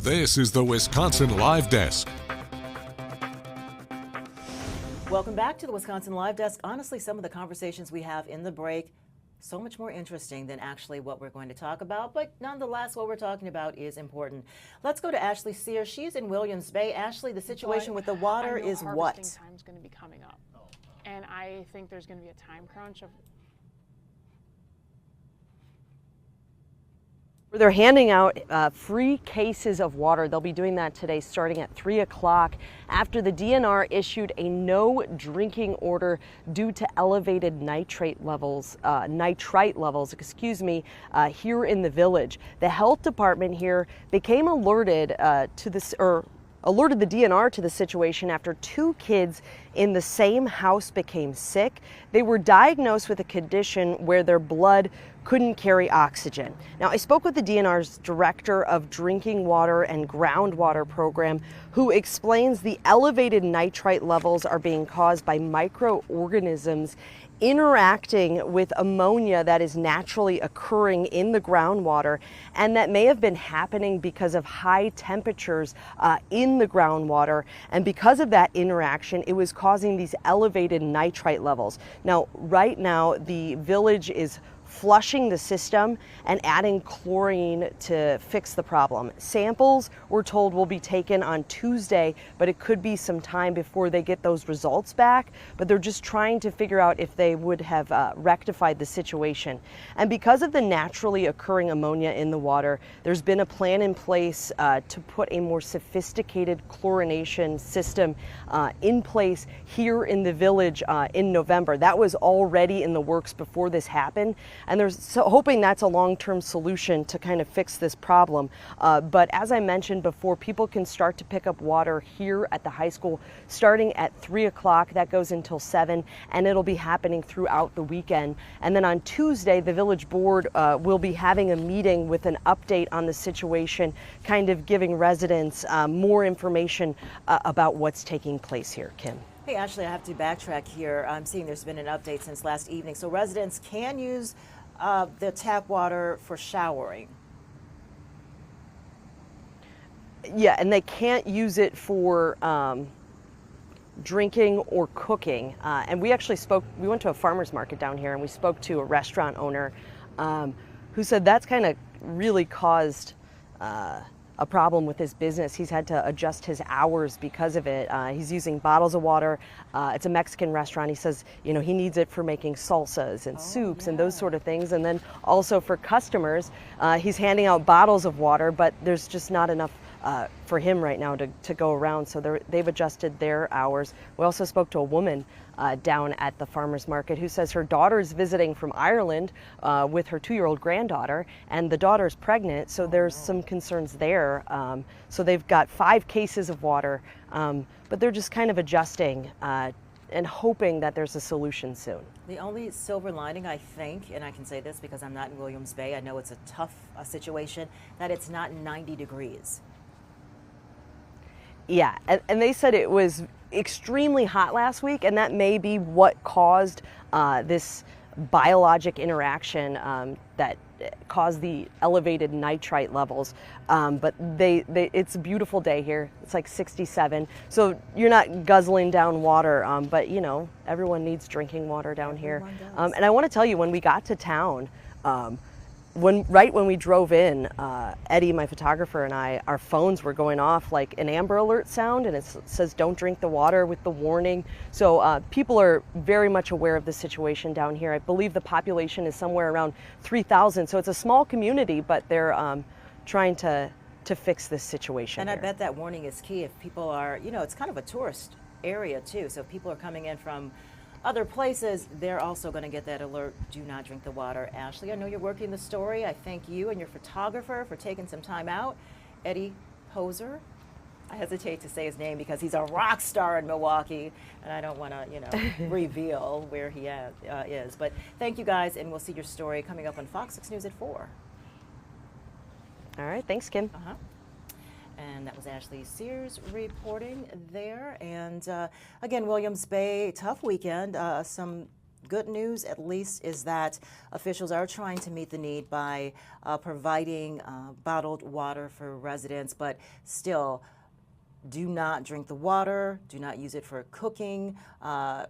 This is the Wisconsin Live Desk. Welcome back to the Wisconsin Live Desk. Honestly, some of the conversations we have in the break, so much more interesting than actually what we're going to talk about, but nonetheless, what we're talking about is important. Let's go to Ashley Sears. She's in Williams Bay. Ashley, the situation with the water is what? Harvesting time's going to be coming up, and I think there's going to be a time crunch of. They're handing out free cases of water. They'll be doing that today starting at 3 o'clock after the DNR issued a no drinking order due to elevated nitrite levels, here in the village. The health department here became alerted alerted the DNR to the situation after 2 kids in the same house became sick. They were diagnosed with a condition where their blood couldn't carry oxygen. Now, I spoke with the DNR's director of drinking water and groundwater program, who explains the elevated nitrite levels are being caused by microorganisms interacting with ammonia that is naturally occurring in the groundwater, and that may have been happening because of high temperatures in the groundwater. And because of that interaction, it was causing these elevated nitrite levels. Now, right now, the village is flushing the system and adding chlorine to fix the problem. Samples, we're told, will be taken on Tuesday, but it could be some time before they get those results back. But they're just trying to figure out if they would have rectified the situation. And because of the naturally occurring ammonia in the water, there's been a plan in place to put a more sophisticated chlorination system in place here in the village in November. That was already in the works before this happened. And they're hoping that's a long-term solution to kind of fix this problem. But as I mentioned before, people can start to pick up water here at the high school starting at 3 o'clock. That goes until 7, and it'll be happening throughout the weekend. And then on Tuesday, the village board will be having a meeting with an update on the situation, kind of giving residents more information about what's taking place here. Kim. Hey, Ashley, I have to backtrack here. I'm seeing there's been an update since last evening. So residents can use the tap water for showering. Yeah, and they can't use it for drinking or cooking. And we actually we went to a farmer's market down here, and we spoke to a restaurant owner who said that's kind of really caused a problem with his business. He's had to adjust his hours because of it. He's using bottles of water. It's a Mexican restaurant. He says, you know, he needs it for making salsas and soups and those sort of things. And then also for customers, he's handing out bottles of water, but there's just not enough for him right now to go around. So they've adjusted their hours. We also spoke to a woman down at the farmer's market who says her daughter's visiting from Ireland with her 2-year-old granddaughter, and the daughter's pregnant, so there's some concerns there. So they've got 5 cases of water, but they're just kind of adjusting and hoping that there's a solution soon. The only silver lining, I think, and I can say this because I'm not in Williams Bay, I know it's a tough situation, that it's not 90 degrees. Yeah, and they said it was extremely hot last week, and that may be what caused this biologic interaction that caused the elevated nitrite levels. But it's a beautiful day here. It's like 67, so you're not guzzling down water, but you know, everyone needs drinking water down here. And I want to tell you, when we got to town, right when we drove in, Eddie, my photographer, and I, our phones were going off like an Amber Alert sound, and it says don't drink the water with the warning. So people are very much aware of the situation down here. I believe the population is somewhere around 3,000, so it's a small community, but they're trying to fix this situation. And here. I bet that warning is key if people are, you know, it's kind of a tourist area too, so if people are coming in from other places, they're also going to get that alert, do not drink the water. Ashley, I know you're working the story. I thank you and your photographer for taking some time out. Eddie Poser, I hesitate to say his name because he's a rock star in Milwaukee, and I don't want to, you know, reveal where he is. But thank you guys, and we'll see your story coming up on Fox 6 News at 4. All right, thanks, Kim. And that was Ashley Sears reporting there. And again, Williams Bay, tough weekend. Some good news, at least, is that officials are trying to meet the need by providing bottled water for residents, but still, do not drink the water, do not use it for cooking.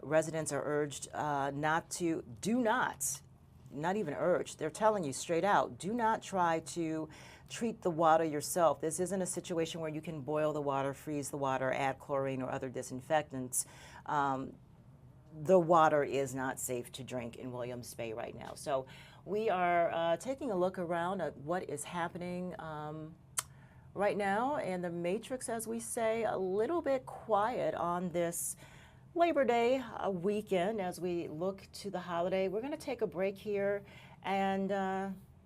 Residents are urged not even urged, they're telling you straight out, do not try to treat the water yourself. This isn't a situation where you can boil the water, freeze the water, add chlorine or other disinfectants. The water is not safe to drink in Williams Bay right now. So We are taking a look around at what is happening right now, and the Matrix, as we say, a little bit quiet on this Labor Day weekend as we look to the holiday. We're going to take a break here and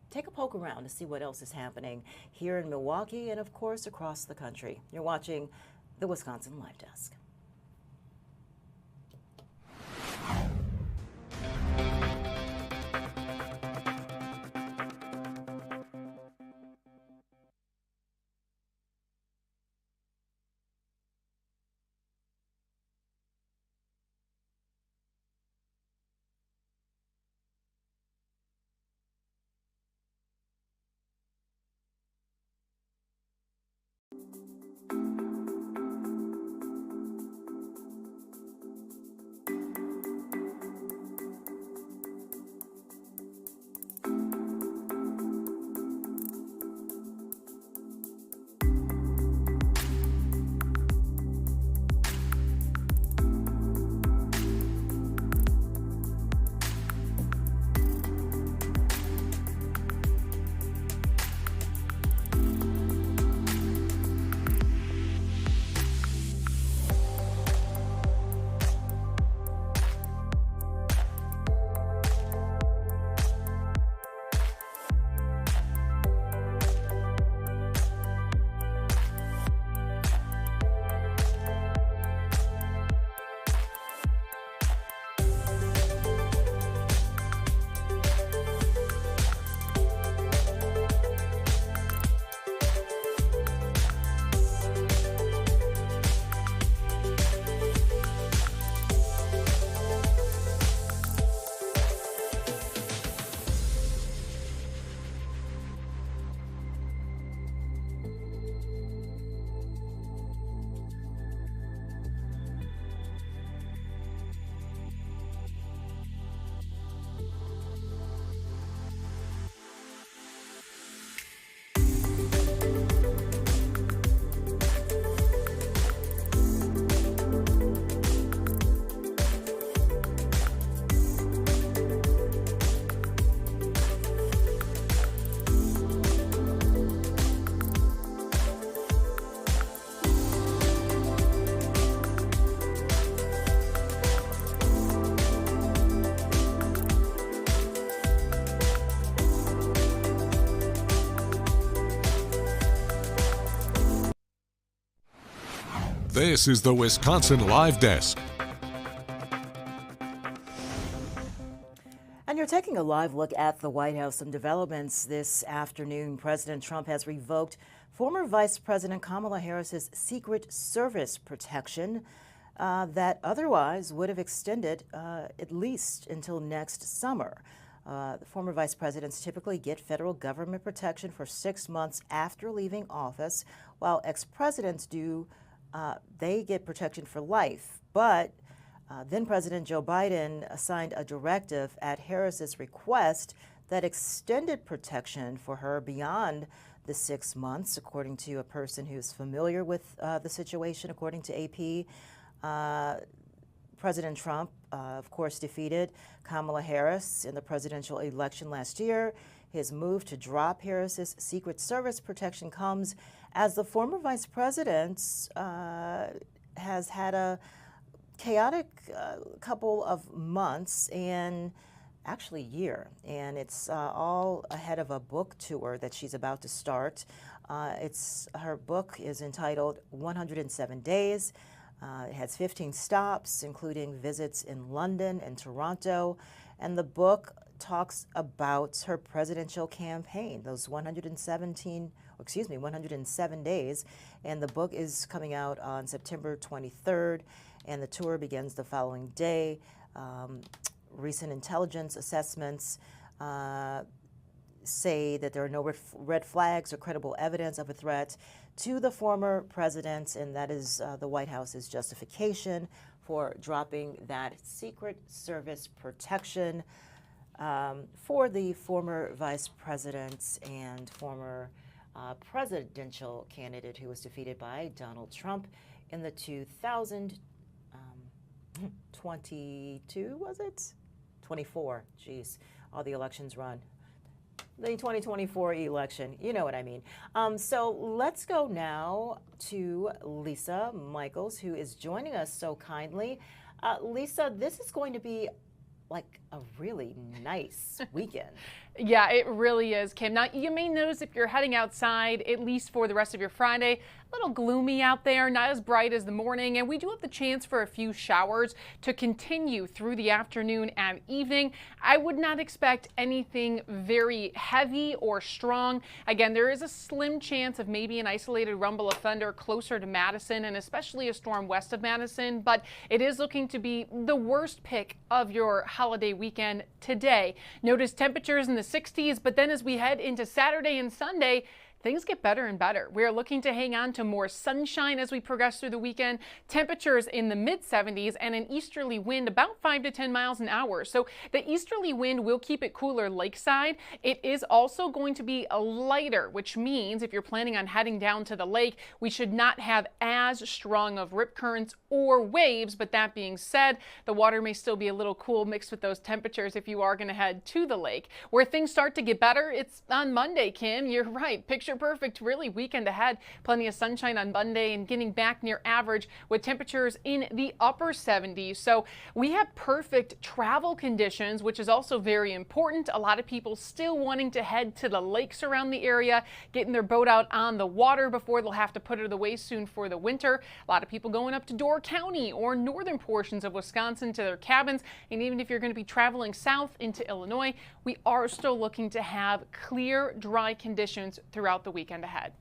take a poke around to see what else is happening here in Milwaukee and, of course, across the country. You're watching the Wisconsin Live Desk. This is the Wisconsin Live Desk. And you're taking a live look at the White House. Some developments this afternoon. President Trump has revoked former Vice President Kamala Harris's Secret Service protection that otherwise would have extended at least until next summer. The former vice presidents typically get federal government protection for 6 months after leaving office, while ex-presidents do. They get protection for life. But then President Joe Biden signed a directive at Harris's request that extended protection for her beyond the 6 months, according to a person who's familiar with the situation. According to AP, President Trump, of course, defeated Kamala Harris in the presidential election last year. His move to drop Harris's Secret Service protection comes as the former vice president has had a chaotic couple of months and actually year, and it's all ahead of a book tour that she's about to start. Her book is entitled 107 Days. It has 15 stops, including visits in London and Toronto, and the book talks about her presidential campaign, those 107 days, and the book is coming out on September 23rd, and the tour begins the following day. Recent intelligence assessments say that there are no red flags or credible evidence of a threat to the former president, and that is the White House's justification for dropping that Secret Service protection for the former vice president and former presidential candidate who was defeated by Donald Trump in the 2022, was it? 24, geez. all the elections run. The 2024 election, you know what I mean. So let's go now to Lisa Michaels, who is joining us so kindly. Lisa, this is going to be like a really nice weekend. Yeah, it really is, Kim. Now, you may notice if you're heading outside, at least for the rest of your Friday, a little gloomy out there, not as bright as the morning, and we do have the chance for a few showers to continue through the afternoon and evening. I would not expect anything very heavy or strong. Again, there is a slim chance of maybe an isolated rumble of thunder closer to Madison and especially a storm west of Madison, but it is looking to be the worst pick of your holiday weekend today. Notice temperatures in the 60s, but then as we head into Saturday and Sunday, things get better and better. We are looking to hang on to more sunshine as we progress through the weekend. Temperatures in the mid-70s and an easterly wind about 5 to 10 miles an hour. So the easterly wind will keep it cooler lakeside. It is also going to be a lighter, which means if you're planning on heading down to the lake, we should not have as strong of rip currents or waves. But that being said, the water may still be a little cool mixed with those temperatures if you are going to head to the lake. Where things start to get better, it's on Monday, Kim. You're right. Picture perfect, really, weekend ahead. Plenty of sunshine on Monday and getting back near average with temperatures in the upper 70s. So we have perfect travel conditions, which is also very important. A lot of people still wanting to head to the lakes around the area, getting their boat out on the water before they'll have to put it away soon for the winter. A lot of people going up to Door County or northern portions of Wisconsin to their cabins. And even if you're going to be traveling south into Illinois, we are still looking to have clear, dry conditions throughout the weekend ahead.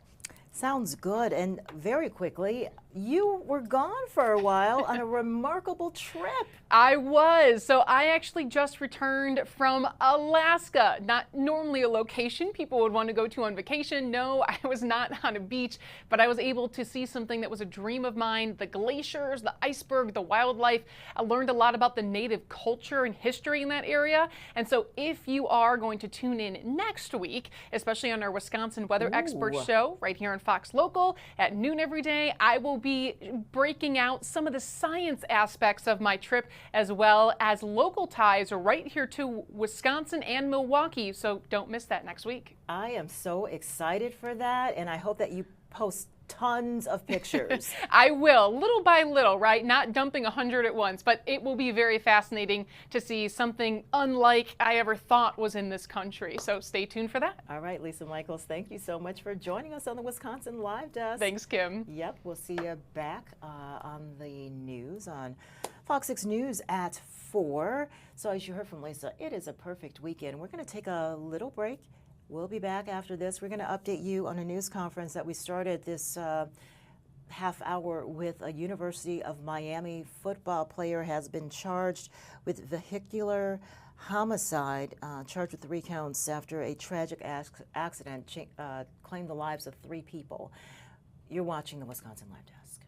Sounds good. And very quickly, you were gone for a while on a remarkable trip. I was. So I actually just returned from Alaska. Not normally a location people would want to go to on vacation. No, I was not on a beach, but I was able to see something that was a dream of mine. The glaciers, the iceberg, the wildlife. I learned a lot about the native culture and history in that area. And so if you are going to tune in next week, especially on our Wisconsin Weather Expert Show right here on Fox Local at noon every day, I will be breaking out some of the science aspects of my trip as well as local ties right here to Wisconsin and Milwaukee. So don't miss that next week. I am so excited for that, and I hope that you post tons of pictures. I will, little by little, right? Not dumping 100 at once, but it will be very fascinating to see something unlike I ever thought was in this country. So stay tuned for that. All right, Lisa Michaels, thank you so much for joining us on the Wisconsin Live Desk. Thanks, Kim. Yep, we'll see you back on the news on Fox 6 News at 4. So as you heard from Lisa, it is a perfect weekend. We're going to take a little break. We'll be back after this. We're going to update you on a news conference that we started this half hour with. A University of Miami football player has been charged with vehicular homicide, charged with 3 counts after a tragic accident claimed the lives of 3 people. You're watching the Wisconsin Live Desk.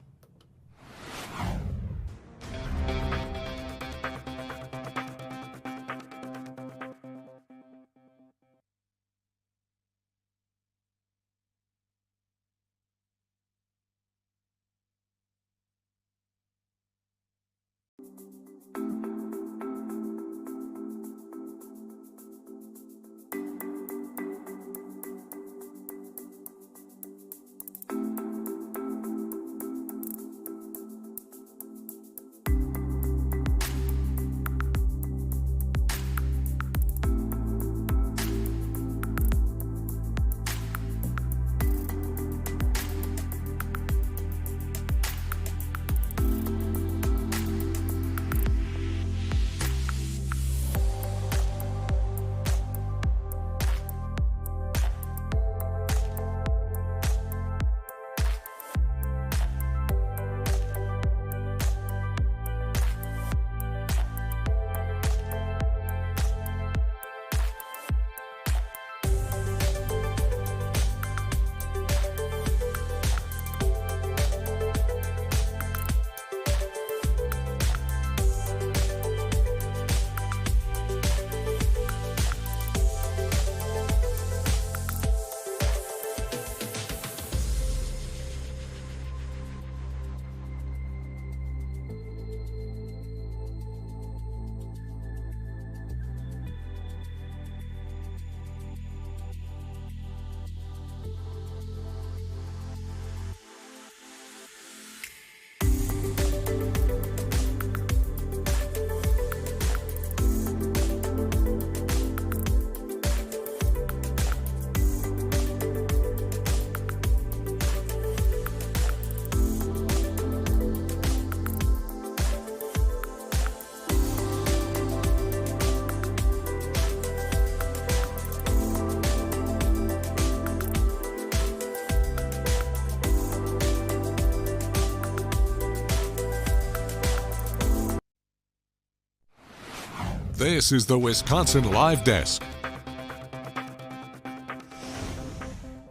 This is the Wisconsin Live Desk.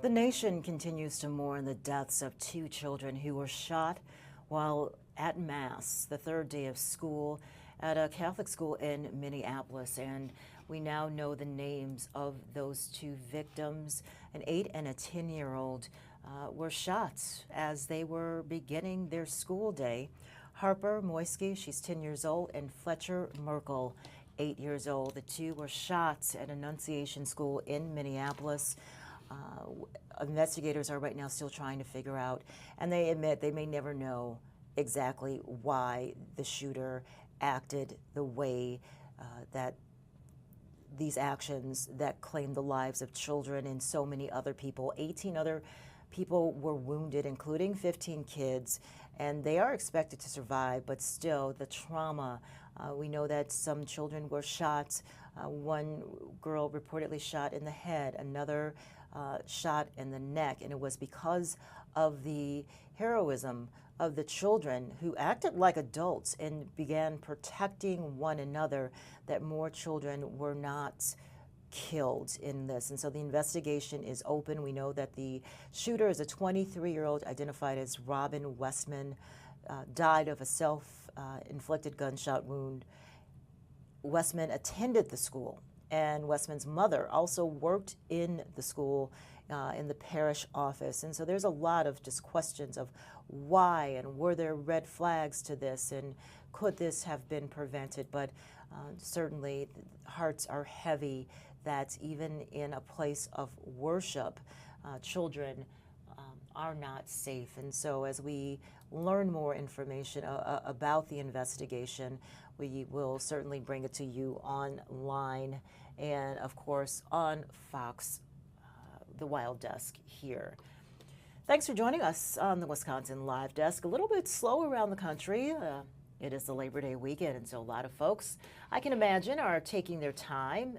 The nation continues to mourn the deaths of 2 children who were shot while at Mass, the 3rd day of school at a Catholic school in Minneapolis. And we now know the names of those 2 victims. An 8 and a 10-year-old were shot as they were beginning their school day. Harper Moisky, she's 10 years old, and Fletcher Merkel, 8 years old. The 2 were shot at Annunciation School in Minneapolis. Investigators are right now still trying to figure out, and they admit they may never know exactly why the shooter acted the way that these actions that claimed the lives of children and so many other people. 18 other people were wounded, including 15 kids, and they are expected to survive, but still the trauma. We know that some children were shot. One girl reportedly shot in the head, another shot in the neck, and it was because of the heroism of the children who acted like adults and began protecting one another that more children were not killed in this. And so the investigation is open. We know that the shooter is a 23-year-old identified as Robin Westman, died of a self-inflicted gunshot wound. Westman attended the school, and Westman's mother also worked in the school in the parish office. And so there's a lot of just questions of why, and were there red flags to this, and could this have been prevented? But certainly hearts are heavy that even in a place of worship, children are not safe. And so as we learn more information about the investigation, we will certainly bring it to you online and, of course, on Fox, the Wild Desk here. Thanks for joining us on the Wisconsin Live Desk. A little bit slow around the country. It is the Labor Day weekend, and so a lot of folks, I can imagine, are taking their time,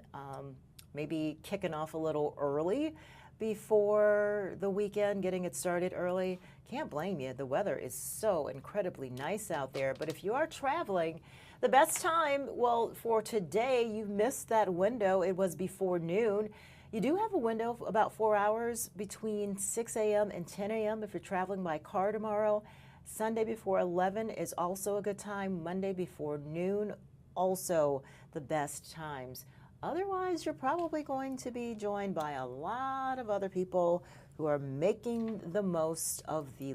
maybe kicking off a little early before the weekend, getting it started early. Can't blame you. The weather is so incredibly nice out there. But if you are traveling, the best time, well, for today, you missed that window. It was before noon. You do have a window of about 4 hours between 6 a.m. and 10 a.m. if you're traveling by car tomorrow. Sunday before 11 is also a good time. Monday before noon, also the best times. Otherwise, you're probably going to be joined by a lot of other people who are making the most of the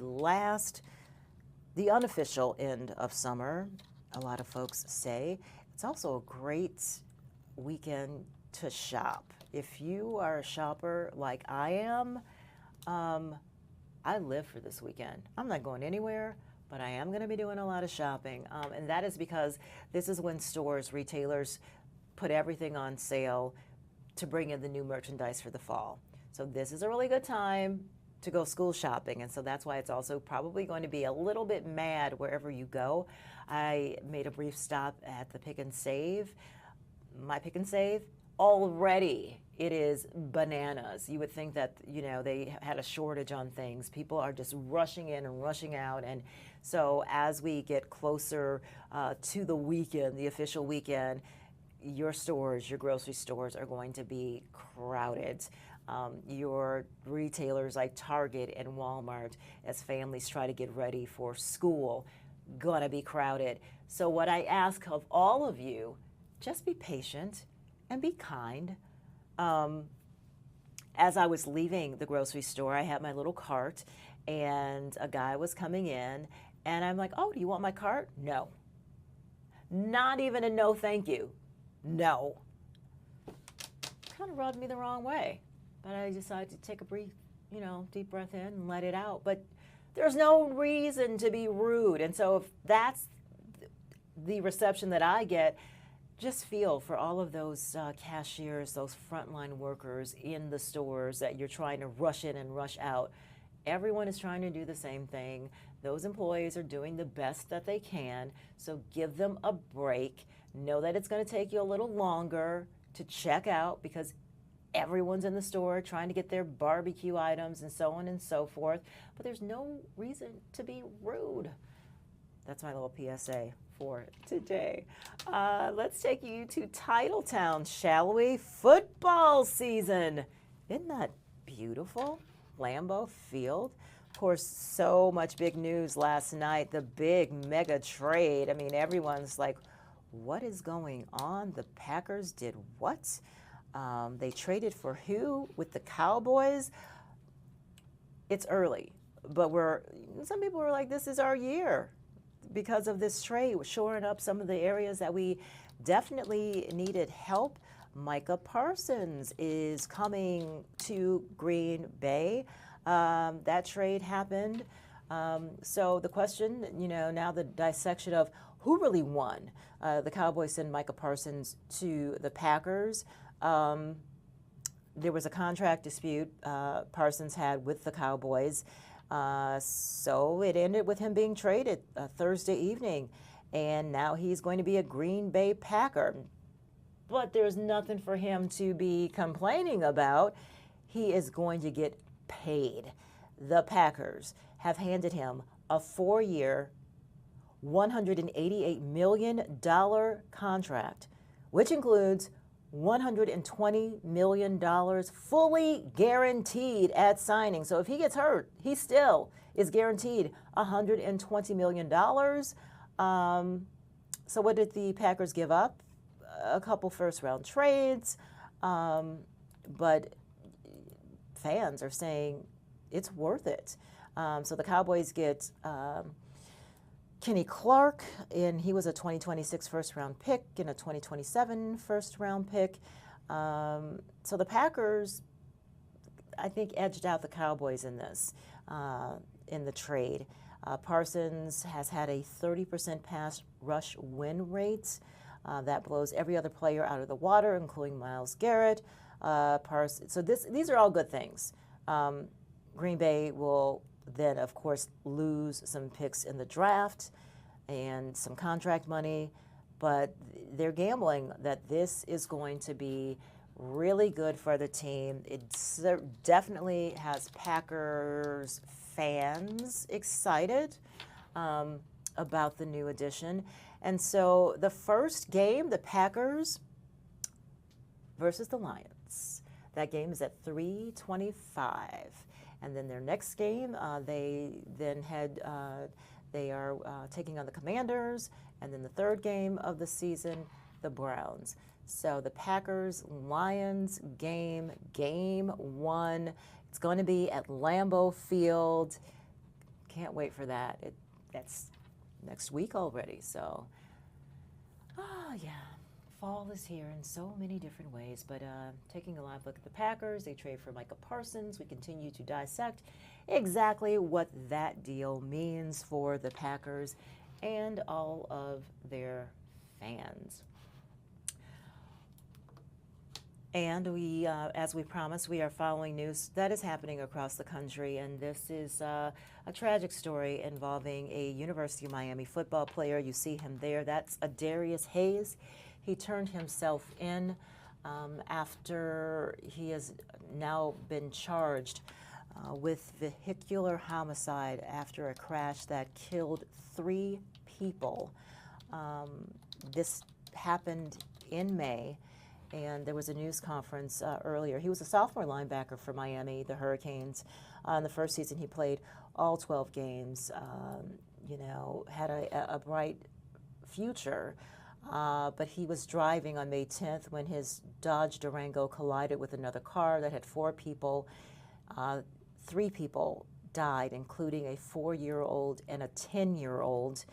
unofficial end of summer. A lot of folks say it's also a great weekend to shop. If you are a shopper like I am, I live for this weekend. I'm not going anywhere, but I am going to be doing a lot of shopping. And that is because this is when stores, retailers, put everything on sale to bring in the new merchandise for the fall. So this is a really good time to go school shopping, and so that's why it's also probably going to be a little bit mad wherever you go. I made a brief stop at the Pick and Save. My Pick and Save, already it is bananas. You would think that, you know, they had a shortage on things. People are just rushing in and rushing out, and so as we get closer to the weekend, the official weekend, your stores, your grocery stores are going to be crowded. Your retailers like Target and Walmart, as families try to get ready for school, gonna be crowded. So what I ask of all of you, just be patient and be kind. As I was leaving the grocery store, I had my little cart, and a guy was coming in, and I'm like, oh, do you want my cart? No. Not even a no thank you. No. Kind of rubbed me the wrong way. But I decided to take a brief, deep breath in and let it out. But there's no reason to be rude. And so if that's the reception that I get, just feel for all of those cashiers, those frontline workers in the stores that you're trying to rush in and rush out. Everyone is trying to do the same thing. Those employees are doing the best that they can. So give them a break. Know that it's going to take you a little longer to check out because everyone's in the store trying to get their barbecue items and so on and so forth. But there's no reason to be rude. That's my little PSA for today. Let's take you to Titletown, shall we? Football season. Isn't that beautiful? Lambeau Field. Of course, so much big news last night, the big mega trade. I mean, everyone's like, what is going on? The Packers did what? They traded for who with the Cowboys? It's early, but some people were like, this is our year because of this trade. We're shoring up some of the areas that we definitely needed help. Micah Parsons is coming to Green Bay. That trade happened. So the question, now the dissection of who really won. The Cowboys send Micah Parsons to the Packers. There was a contract dispute Parsons had with the Cowboys. So it ended with him being traded Thursday evening. And now he's going to be a Green Bay Packer. But there's nothing for him to be complaining about. He is going to get paid. The Packers have handed him a 4-year, $188 million contract, which includes $120 million fully guaranteed at signing. So if he gets hurt, he still is guaranteed $120 million. So what did the Packers give up? A couple first-round trades, but fans are saying it's worth it. So the Cowboys get Kenny Clark, and he was a 2026 first-round pick and a 2027 first-round pick. So the Packers, I think, edged out the Cowboys in this, in the trade. Parsons has had a 30% pass rush win rate. That blows every other player out of the water, including Myles Garrett. So these are all good things. Green Bay will then, of course, lose some picks in the draft and some contract money, but they're gambling that this is going to be really good for the team. It definitely has Packers fans excited about the new addition. And so the first game, the Packers versus the Lions. That game is at 3:25. And then their next game, they are taking on the Commanders. And then the third game of the season, the Browns. So the Packers-Lions game 1. It's going to be at Lambeau Field. Can't wait for that. That's next week already. So, yeah. Fall is here in so many different ways, but taking a live look at the Packers, they trade for Micah Parsons. We continue to dissect exactly what that deal means for the Packers and all of their fans. And we, as we promised, we are following news that is happening across the country, and this is a tragic story involving a University of Miami football player. You see him there. That's Darius Hayes. He turned himself in after he has now been charged with vehicular homicide after a crash that killed 3 people. This happened in May, and there was a news conference earlier. He was a sophomore linebacker for Miami, the Hurricanes. In the first season, he played all 12 games, had a bright future. But he was driving on May 10th when his Dodge Durango collided with another car that had 4 people. 3 people died, including a 4-year-old and a 10-year-old.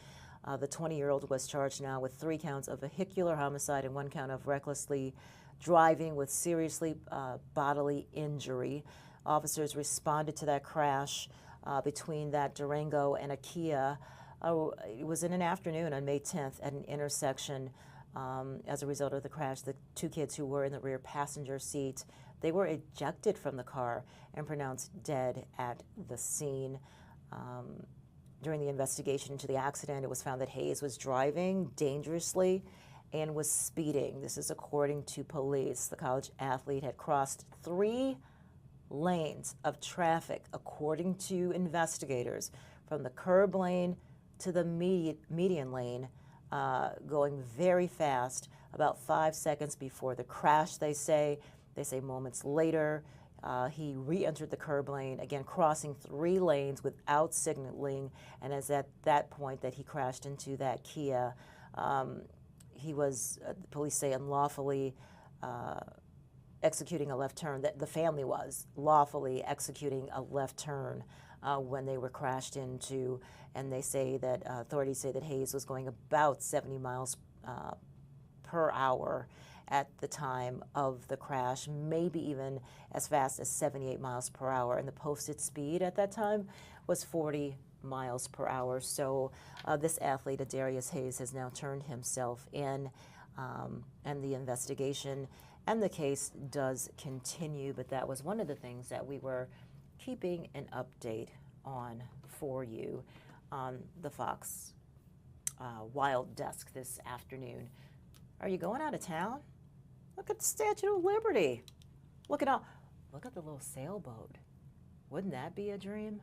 The 20-year-old was charged now with 3 counts of vehicular homicide and 1 count of recklessly driving with seriously bodily injury. Officers responded to that crash between that Durango and a Kia. It was in an afternoon on May 10th at an intersection. As a result of the crash, the 2 kids who were in the rear passenger seat, they were ejected from the car and pronounced dead at the scene. During the investigation into the accident, it was found that Hayes was driving dangerously and was speeding. This is according to police. The college athlete had crossed 3 lanes of traffic, according to investigators, from the curb lane to the median lane going very fast, about 5 seconds before the crash, they say. They say moments later, he re-entered the curb lane, again crossing 3 lanes without signaling, and it's at that point that he crashed into that Kia. He was, the police say, unlawfully executing a left turn. The family was lawfully executing a left turn when they were crashed into, and they say that authorities say that Hayes was going about 70 miles per hour at the time of the crash, maybe even as fast as 78 miles per hour, and the posted speed at that time was 40 miles per hour. So this athlete, Darius Hayes, has now turned himself in, and the investigation and the case does continue, but that was one of the things that we were keeping an update on for you on the Fox Wild Desk this afternoon. Are you going out of town? Look at the Statue of Liberty. Look at the little sailboat. Wouldn't that be a dream?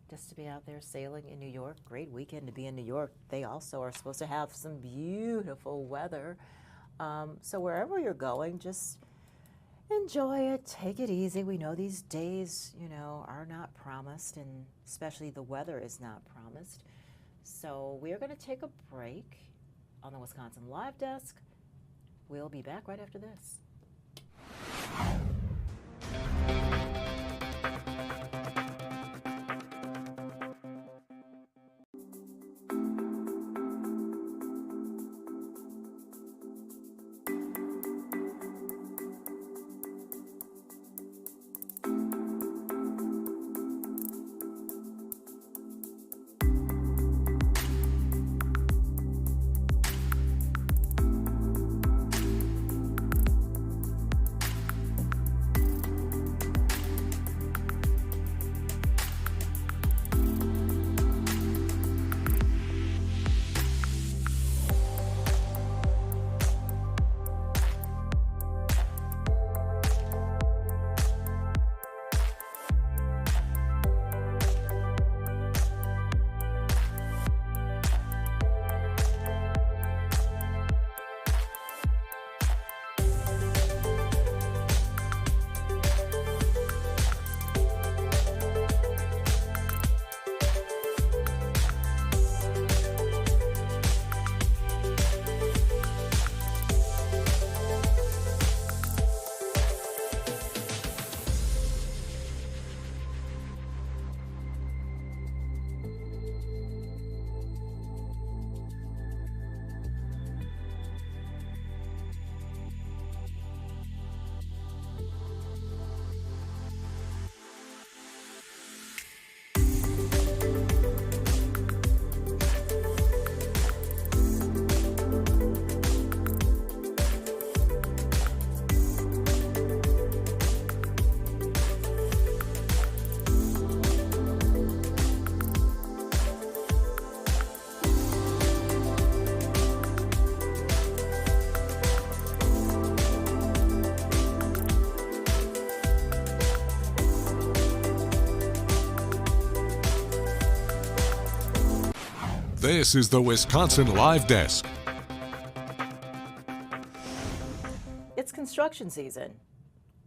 Just to be out there sailing in New York. Great weekend to be in New York. They also are supposed to have some beautiful weather. So wherever you're going, just enjoy it, take it easy. We know these days, are not promised, and especially the weather is not promised. So we are going to take a break on the Wisconsin Live Desk. We'll be back right after this. This is the Wisconsin Live Desk. It's construction season.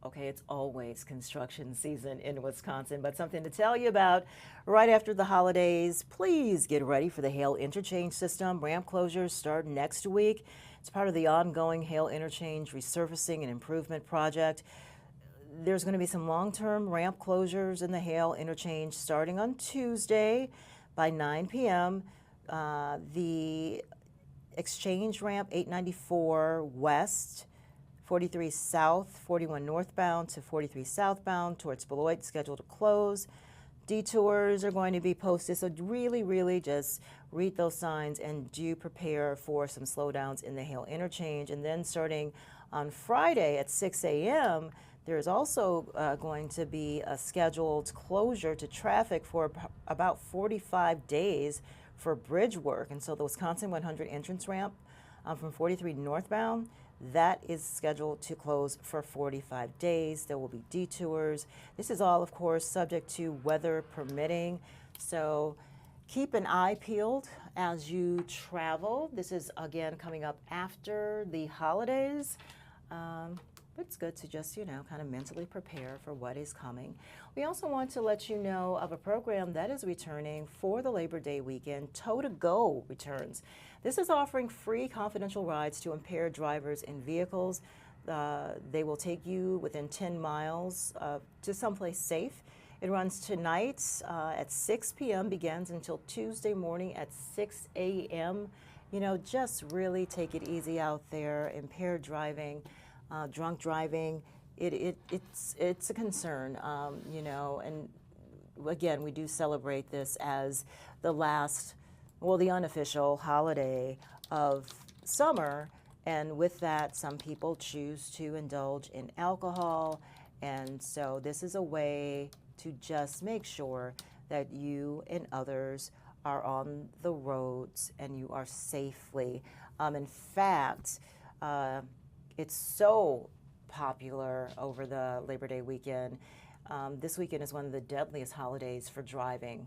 Okay, it's always construction season in Wisconsin, but something to tell you about right after the holidays. Please get ready for the Hale Interchange System. Ramp closures start next week. It's part of the ongoing Hale Interchange resurfacing and improvement project. There's going to be some long-term ramp closures in the Hale Interchange starting on Tuesday by 9 p.m. The Exchange Ramp 894 West, 43 South, 41 northbound to 43 southbound towards Beloit scheduled to close. Detours are going to be posted, so really just read those signs and do prepare for some slowdowns in the Hale Interchange. And then starting on Friday at 6 a.m., there's also going to be a scheduled closure to traffic for about 45 days for bridge work. And so the Wisconsin 100 entrance ramp from 43 northbound, that is scheduled to close for 45 days. There will be detours. This is all, of course, subject to weather permitting. So keep an eye peeled as you travel. This is again coming up after the holidays. But it's good to just, kind of mentally prepare for what is coming. We also want to let you know of a program that is returning for the Labor Day weekend. Tow to Go returns. This is offering free confidential rides to impaired drivers in vehicles. They will take you within 10 miles to someplace safe. It runs tonight at 6 p.m., begins until Tuesday morning at 6 a.m. Just really take it easy out there. Impaired driving, drunk driving, it's a concern, and again, we do celebrate this as the last, the unofficial holiday of summer, and with that, some people choose to indulge in alcohol, and so this is a way to just make sure that you and others are on the roads and you are safely. In fact, it's so popular over the Labor Day weekend. This weekend is one of the deadliest holidays for driving,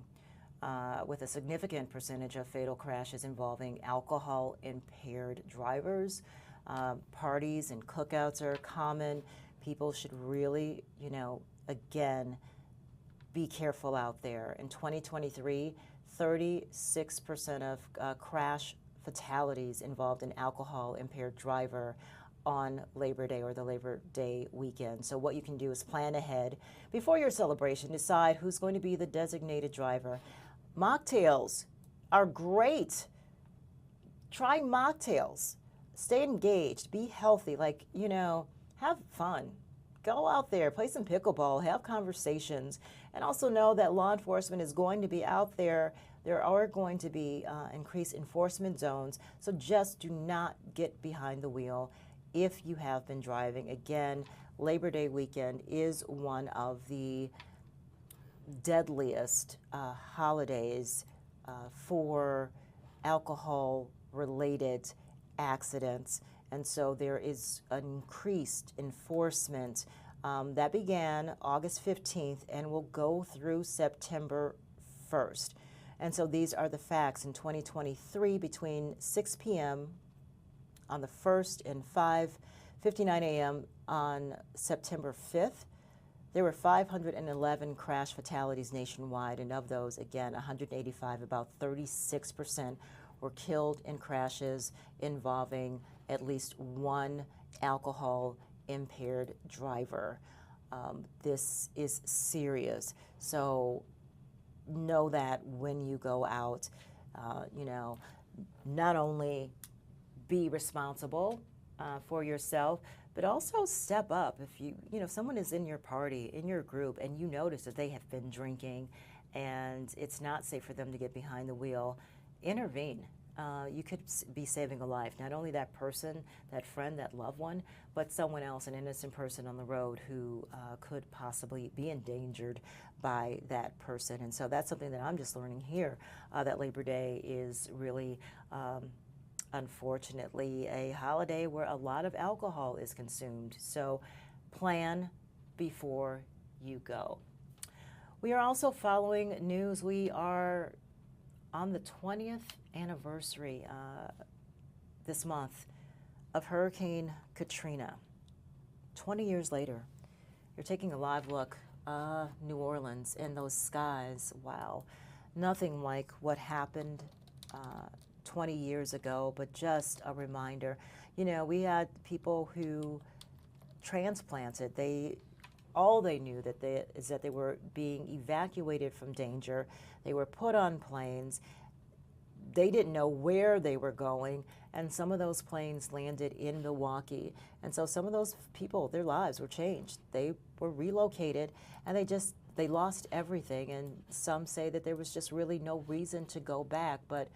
with a significant percentage of fatal crashes involving alcohol-impaired drivers. Parties and cookouts are common. People should really, again, be careful out there. In 2023, 36% of crash fatalities involved an alcohol-impaired driver on Labor Day or the Labor Day weekend. So what you can do is plan ahead before your celebration. Decide who's going to be the designated driver. Mocktails are great. Try mocktails. Stay engaged. Be healthy. Have fun. Go out there, play some pickleball, have conversations, and also know that law enforcement is going to be out there. There are going to be increased enforcement zones, so just do not get behind the wheel if you have been driving. Again, Labor Day weekend is one of the deadliest holidays for alcohol-related accidents. And so there is an increased enforcement that began August 15th and will go through September 1st. And so these are the facts. In 2023, between 6 p.m. on the 1st and 5:59 a.m. on September 5th, there were 511 crash fatalities nationwide, and of those, again, 185, about 36%, were killed in crashes involving at least one alcohol-impaired driver. This is serious. So know that when you go out, not only be responsible for yourself, but also step up. If someone is in your party, in your group, and you notice that they have been drinking and it's not safe for them to get behind the wheel, intervene. You could be saving a life. Not only that person, that friend, that loved one, but someone else, an innocent person on the road who could possibly be endangered by that person. And so that's something that I'm just learning here, that Labor Day is really, unfortunately, a holiday where a lot of alcohol is consumed. So plan before you go. We are also following news. We are on the 20th anniversary this month of Hurricane Katrina. 20 years later, you're taking a live look, New Orleans and those skies. Wow, nothing like what happened 20 years ago, but just a reminder. We had people who transplanted. All they knew is that they were being evacuated from danger. They were put on planes. They didn't know where they were going, and some of those planes landed in Milwaukee. And so some of those people, their lives were changed. They were relocated, and they lost everything. And some say that there was just really no reason to go back. But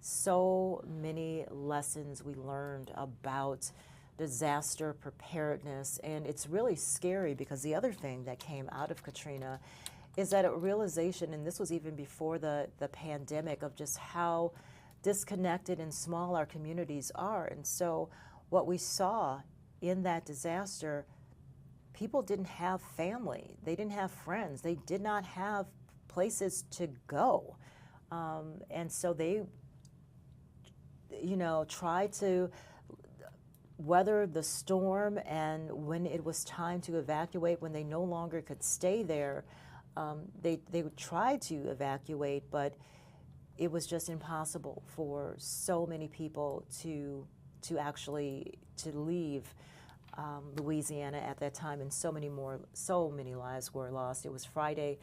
so many lessons we learned about disaster preparedness, and it's really scary because the other thing that came out of Katrina is that a realization, and this was even before the pandemic, of just how disconnected and small our communities are. And so what we saw in that disaster, people didn't have family, they didn't have friends, they did not have places to go. And so they, tried to weather the storm, and when it was time to evacuate, when they no longer could stay there, they tried to evacuate, but it was just impossible for so many people to leave Louisiana at that time, and so many lives were lost. It was Friday.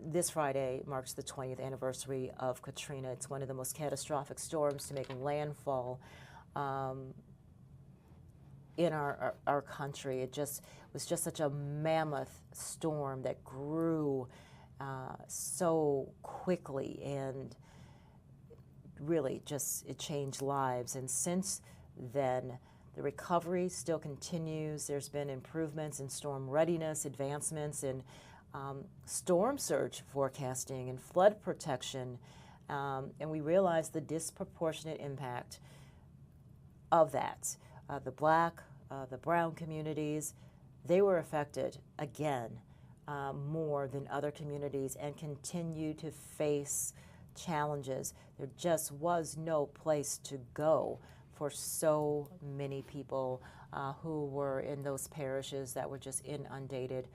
This Friday marks the 20th anniversary of Katrina. It's one of the most catastrophic storms to make landfall in our country. It was just such a mammoth storm that grew so quickly, and really it changed lives. And since then, the recovery still continues. There's been improvements in storm readiness, advancements in storm surge forecasting and flood protection, and we realize the disproportionate impact of that. The Black, the brown communities, they were affected again more than other communities and continue to face challenges. There just was no place to go for so many people who were in those parishes that were just inundated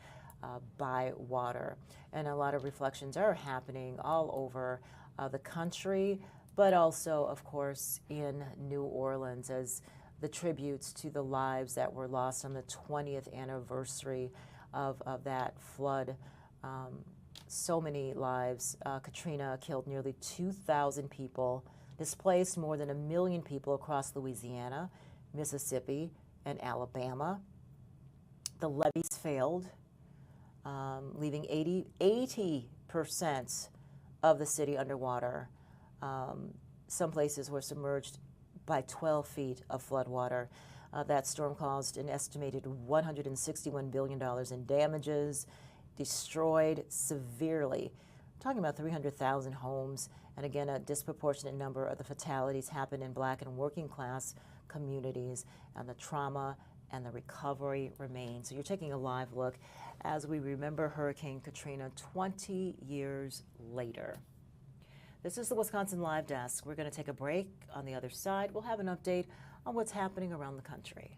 by water. And a lot of reflections are happening all over the country, but also, of course, in New Orleans, as the tributes to the lives that were lost on the 20th anniversary of that flood. So many lives. Katrina killed nearly 2,000 people, displaced more than 1 million people across Louisiana, Mississippi, and Alabama. The levees failed, leaving 80% of the city underwater. Some places were submerged by 12 feet of floodwater. That storm caused an estimated $161 billion in damages, destroyed severely. I'm talking about 300,000 homes, and again, a disproportionate number of the fatalities happened in Black and working class communities, and the trauma and the recovery remain. So you're taking a live look as we remember Hurricane Katrina 20 years later. This is the Wisconsin Live Desk. We're going to take a break. On the other side, we'll have an update on what's happening around the country.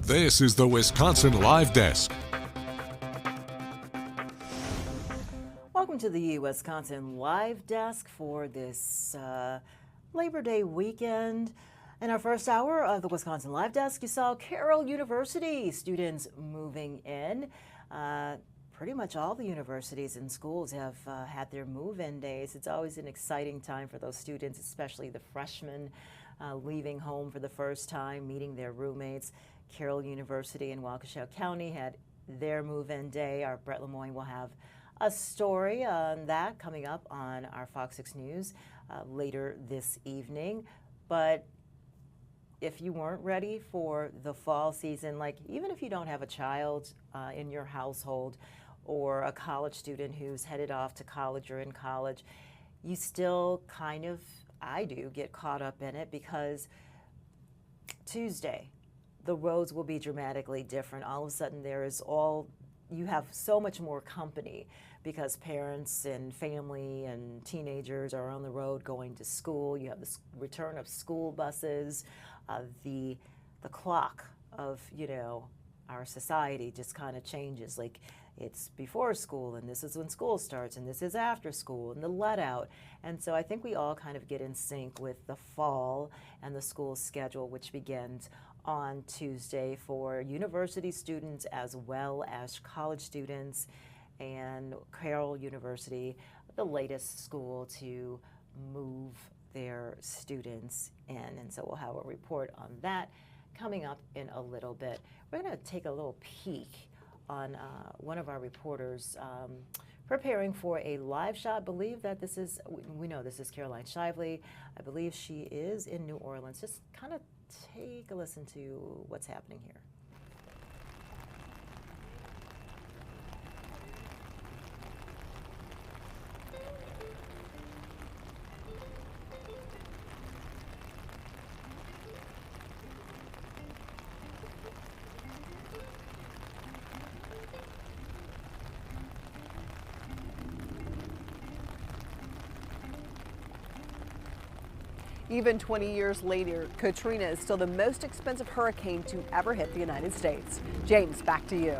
This is the Wisconsin Live Desk. Welcome to the Wisconsin Live Desk for this Labor Day weekend. In our first hour of the Wisconsin Live Desk, you saw Carroll University students moving in. Pretty much all the universities and schools have had their move-in days. It's always an exciting time for those students, especially the freshmen leaving home for the first time, meeting their roommates. Carroll University in Waukesha County had their move-in day. Our Brett Lemoyne will have a story on that coming up on our FOX6 News later this evening. But if you weren't ready for the fall season, like even if you don't have a child in your household or a college student who's headed off to college or in college, you still kind of, I do, get caught up in it because Tuesday, the roads will be dramatically different. All of a sudden you have so much more company because parents and family and teenagers are on the road going to school. You have the return of school buses. The clock of, our society just kind of changes. Like it's before school and this is when school starts and this is after school and the let out. And so I think we all kind of get in sync with the fall and the school schedule, which begins on Tuesday for university students as well as college students. And Carroll University, the latest school to move their students in. And so we'll have a report on that coming up in a little bit. We're going to take a little peek on one of our reporters preparing for a live shot. Believe that we know this is Caroline Shively. I believe she is in New Orleans. Just kind of take a listen to what's happening here. Even 20 years later, Katrina is still the most expensive hurricane to ever hit the United States. James, back to you.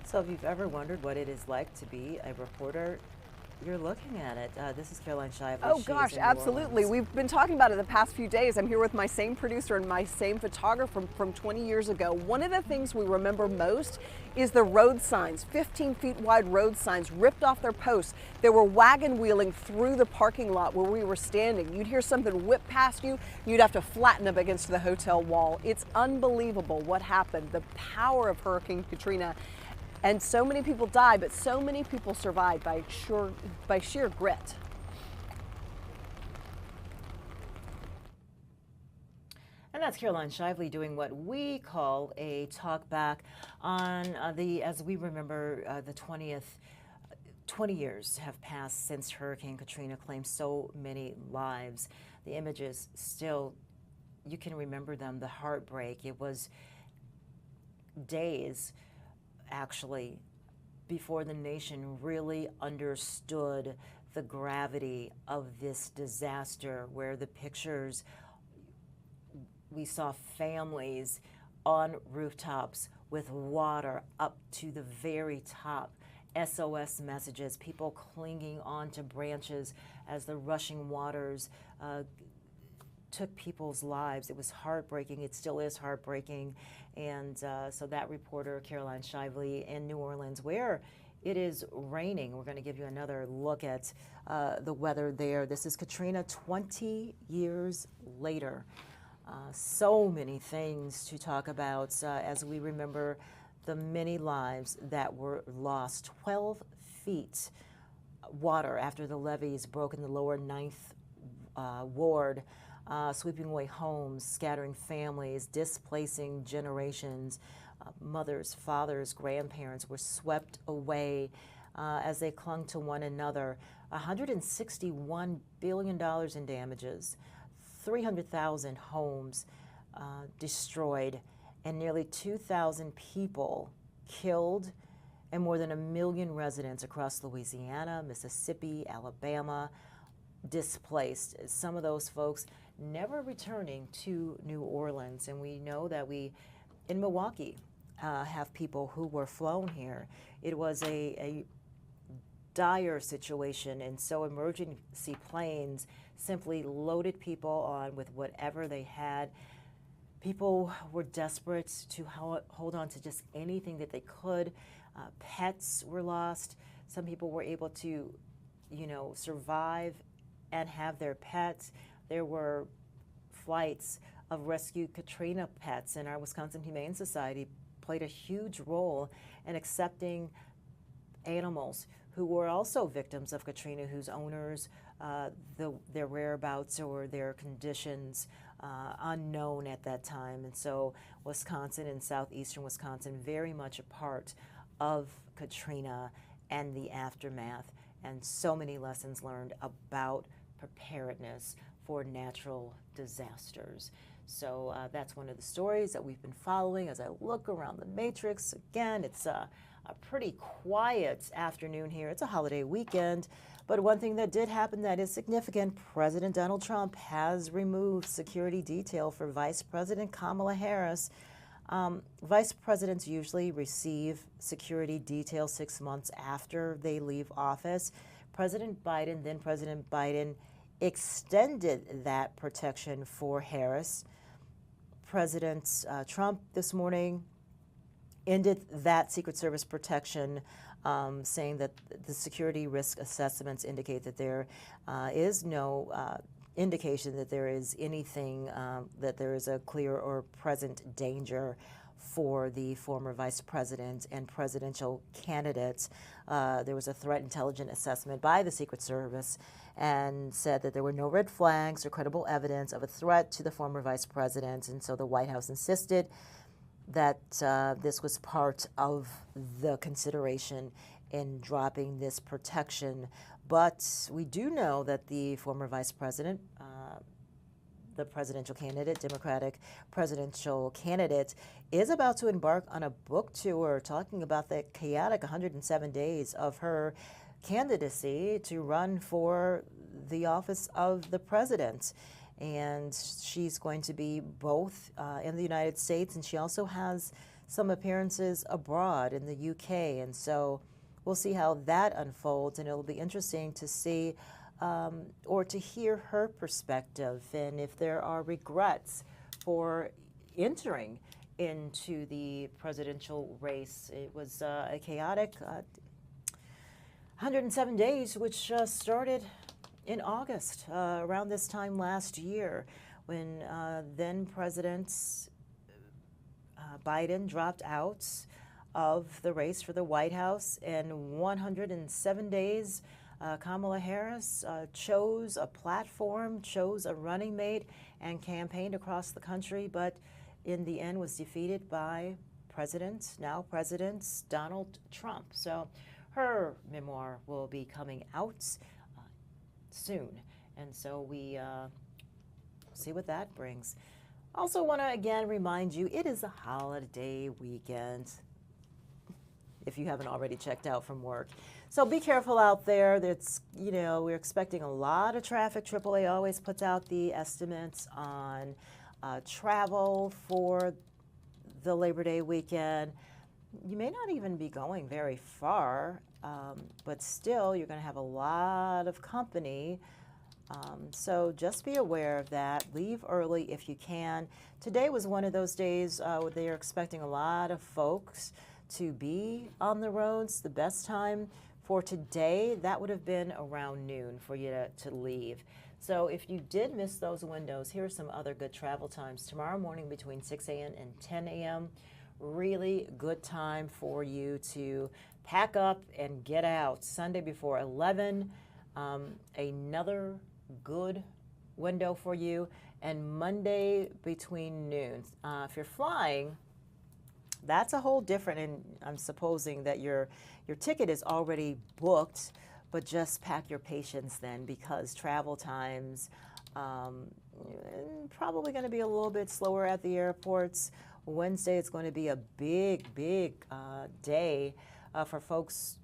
So if you've ever wondered what it is like to be a reporter, you're looking at it. This is Caroline Shively. Oh gosh, absolutely. We've been talking about it the past few days. I'm here with my same producer and my same photographer from 20 years ago. One of the things we remember most is the road signs, 15 feet wide road signs ripped off their posts. They were wagon wheeling through the parking lot where we were standing. You'd hear something whip past you, you'd have to flatten up against the hotel wall. It's unbelievable what happened, the power of Hurricane Katrina. And so many people died, but so many people survived by sheer grit. And that's Caroline Shively doing what we call a talk back on as we remember the 20 years have passed since Hurricane Katrina claimed so many lives. The images still, you can remember them, the heartbreak. It was days actually before the nation really understood the gravity of this disaster, where the pictures, we saw families on rooftops with water up to the very top, SOS messages, people clinging onto branches as the rushing waters took people's lives. It was heartbreaking. It still is heartbreaking. And so that reporter, Caroline Shively in New Orleans, where it is raining. We're going to give you another look at the weather there. This is Katrina 20 years later. So many things to talk about as we remember the many lives that were lost. 12 feet water after the levees broke in the lower 9th Ward. Sweeping away homes, scattering families, displacing generations. Mothers, fathers, grandparents were swept away as they clung to one another. $161 billion in damages, 300,000 homes destroyed, and nearly 2,000 people killed, and more than 1 million residents across Louisiana, Mississippi, Alabama displaced. Some of those folks never returning to New Orleans. And we know that in Milwaukee, have people who were flown here. It was a dire situation, and so emergency planes simply loaded people on with whatever they had. People were desperate to hold on to just anything that they could. Pets were lost. Some people were able to, survive and have their pets. There were flights of rescued Katrina pets, and our Wisconsin Humane Society played a huge role in accepting animals who were also victims of Katrina, whose owners, their whereabouts or their conditions unknown at that time. And so Wisconsin and southeastern Wisconsin very much a part of Katrina and the aftermath, and so many lessons learned about preparedness for natural disasters. So that's one of the stories that we've been following as I look around the matrix. Again, it's a pretty quiet afternoon here. It's a holiday weekend, but one thing that did happen that is significant, President Donald Trump has removed security detail for Vice President Kamala Harris. Vice presidents usually receive security detail 6 months after they leave office. President Biden extended that protection for Harris. President Trump this morning ended that Secret Service protection, saying that the security risk assessments indicate that there is no indication that there is anything, that there is a clear or present danger for the former vice president and presidential candidates. There was a threat intelligence assessment by the Secret Service and said that there were no red flags or credible evidence of a threat to the former vice president. And so the White House insisted that this was part of the consideration in dropping this protection. But we do know that the former vice president, the presidential candidate, Democratic presidential candidate, is about to embark on a book tour talking about the chaotic 107 days of her candidacy to run for the office of the president. And she's going to be both in the United States, and she also has some appearances abroad in the UK. And so we'll see how that unfolds, and it'll be interesting to see or to hear her perspective and if there are regrets for entering into the presidential race. It was a chaotic 107 days, which started in August, around this time last year, when then President Biden dropped out of the race for the White House. In 107 days, Kamala Harris chose a platform, chose a running mate, and campaigned across the country, but in the end was defeated by now President Donald Trump. So her memoir will be coming out soon, and so we see what that brings. Also want to again remind you, it is a holiday weekend, if you haven't already checked out from work. So be careful out there. That's, we're expecting a lot of traffic. AAA always puts out the estimates on travel for the Labor Day weekend. You may not even be going very far, but still you're going to have a lot of company. So just be aware of that. Leave early if you can. Today was one of those days where they are expecting a lot of folks to be on the roads. The best time for today, that would have been around noon for you to leave. So if you did miss those windows, here are some other good travel times. Tomorrow morning between 6 a.m. and 10 a.m., really good time for you to pack up and get out. Sunday before 11, another good window for you. And Monday between noon. If you're flying, that's a whole different, and I'm supposing that your ticket is already booked, but just pack your patience then, because travel times probably going to be a little bit slower at the airports. Wednesday it's going to be a big day for folks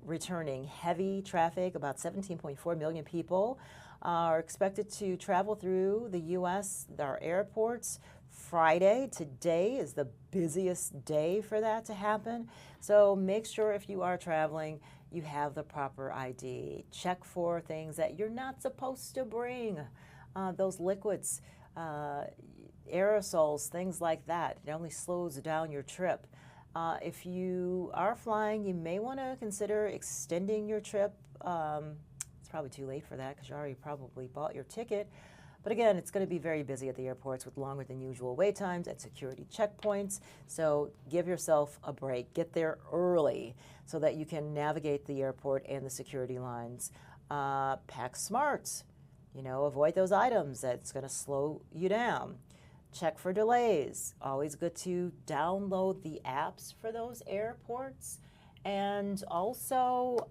returning. Heavy traffic, about 17.4 million people are expected to travel through the U.S., our airports. Friday, today, is the busiest day for that to happen. So make sure if you are traveling, you have the proper ID. Check for things that you're not supposed to bring. Those liquids, aerosols, things like that. It only slows down your trip. If you are flying, you may want to consider extending your trip. It's probably too late for that because you already probably bought your ticket. But again, it's going to be very busy at the airports with longer than usual wait times at security checkpoints. So give yourself a break. Get there early so that you can navigate the airport and the security lines. Pack smart. You know, avoid those items that's going to slow you down. Check for delays. Always good to download the apps for those airports. And also,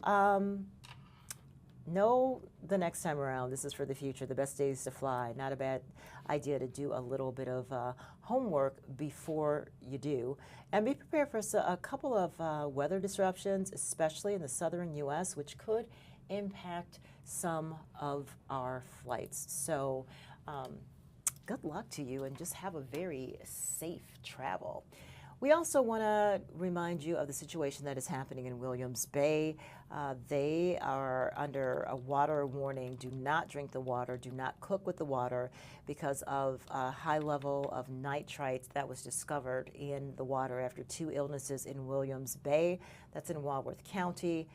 know the next time around, this is for the future, the best days to fly. Not a bad idea to do a little bit of homework before you do. And be prepared for a couple of weather disruptions, especially in the southern U.S., which could impact some of our flights. So good luck to you and just have a very safe travel. We also want to remind you of the situation that is happening in Williams Bay. They are under a water warning. Do not drink the water. Do not cook with the water because of a high level of nitrite that was discovered in the water after 2 illnesses in Williams Bay. That's in Walworth County.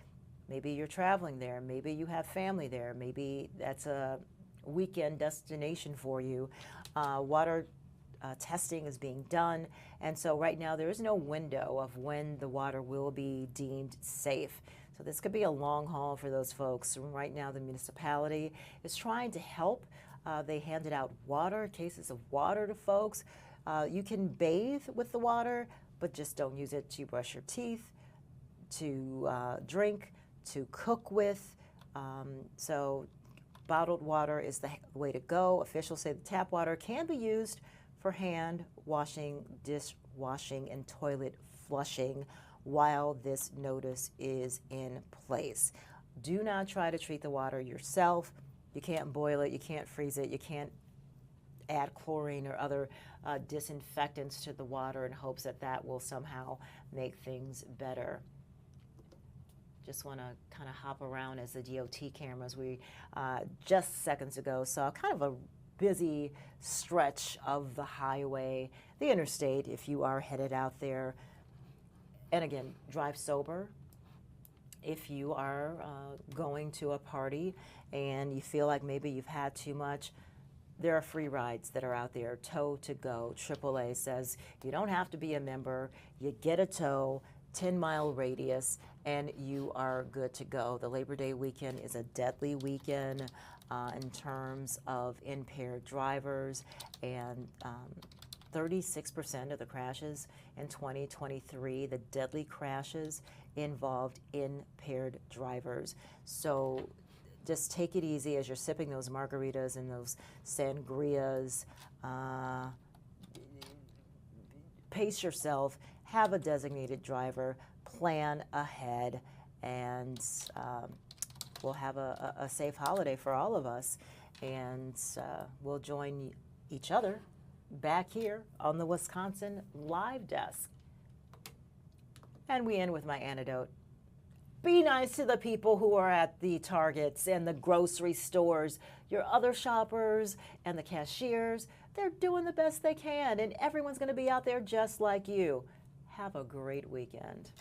Maybe you're traveling there. Maybe you have family there. Maybe that's a weekend destination for you. Water testing is being done, and so right now there is no window of when the water will be deemed safe. So this could be a long haul for those folks. Right now the municipality is trying to help. They handed out water, cases of water to folks. You can bathe with the water, but just don't use it to brush your teeth, to drink, to cook with. So bottled water is the way to go. Officials say the tap water can be used for hand washing, dishwashing, and toilet flushing while this notice is in place. Do not try to treat the water yourself. You can't boil it, you can't freeze it, you can't add chlorine or other disinfectants to the water in hopes that that will somehow make things better. Just want to kind of hop around as the DOT cameras. We just seconds ago saw kind of a busy stretch of the highway, the interstate, if you are headed out there. And again, drive sober. If you are going to a party and you feel like maybe you've had too much, there are free rides that are out there, tow to go. AAA says you don't have to be a member. You get a tow, 10-mile radius, and you are good to go. The Labor Day weekend is a deadly weekend in terms of impaired drivers, and 36% of the crashes in 2023, the deadly crashes, involved impaired drivers. So just take it easy as you're sipping those margaritas and those sangrias. Pace yourself, have a designated driver, plan ahead, and we'll have a safe holiday for all of us. And we'll join each other back here on the Wisconsin Live Desk. And we end with my antidote. Be nice to the people who are at the Targets and the grocery stores. Your other shoppers and the cashiers, they're doing the best they can, and everyone's going to be out there just like you. Have a great weekend.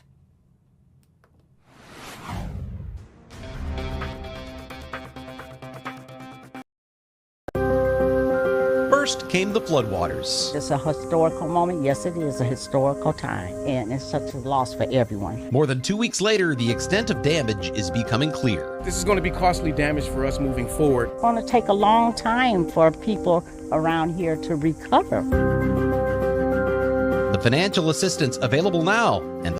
First came the floodwaters. It's a historical moment. Yes, it is a historical time, and it's such a loss for everyone. More than 2 weeks later, the extent of damage is becoming clear. This is going to be costly damage for us moving forward. It's going to take a long time for people around here to recover. The financial assistance available now and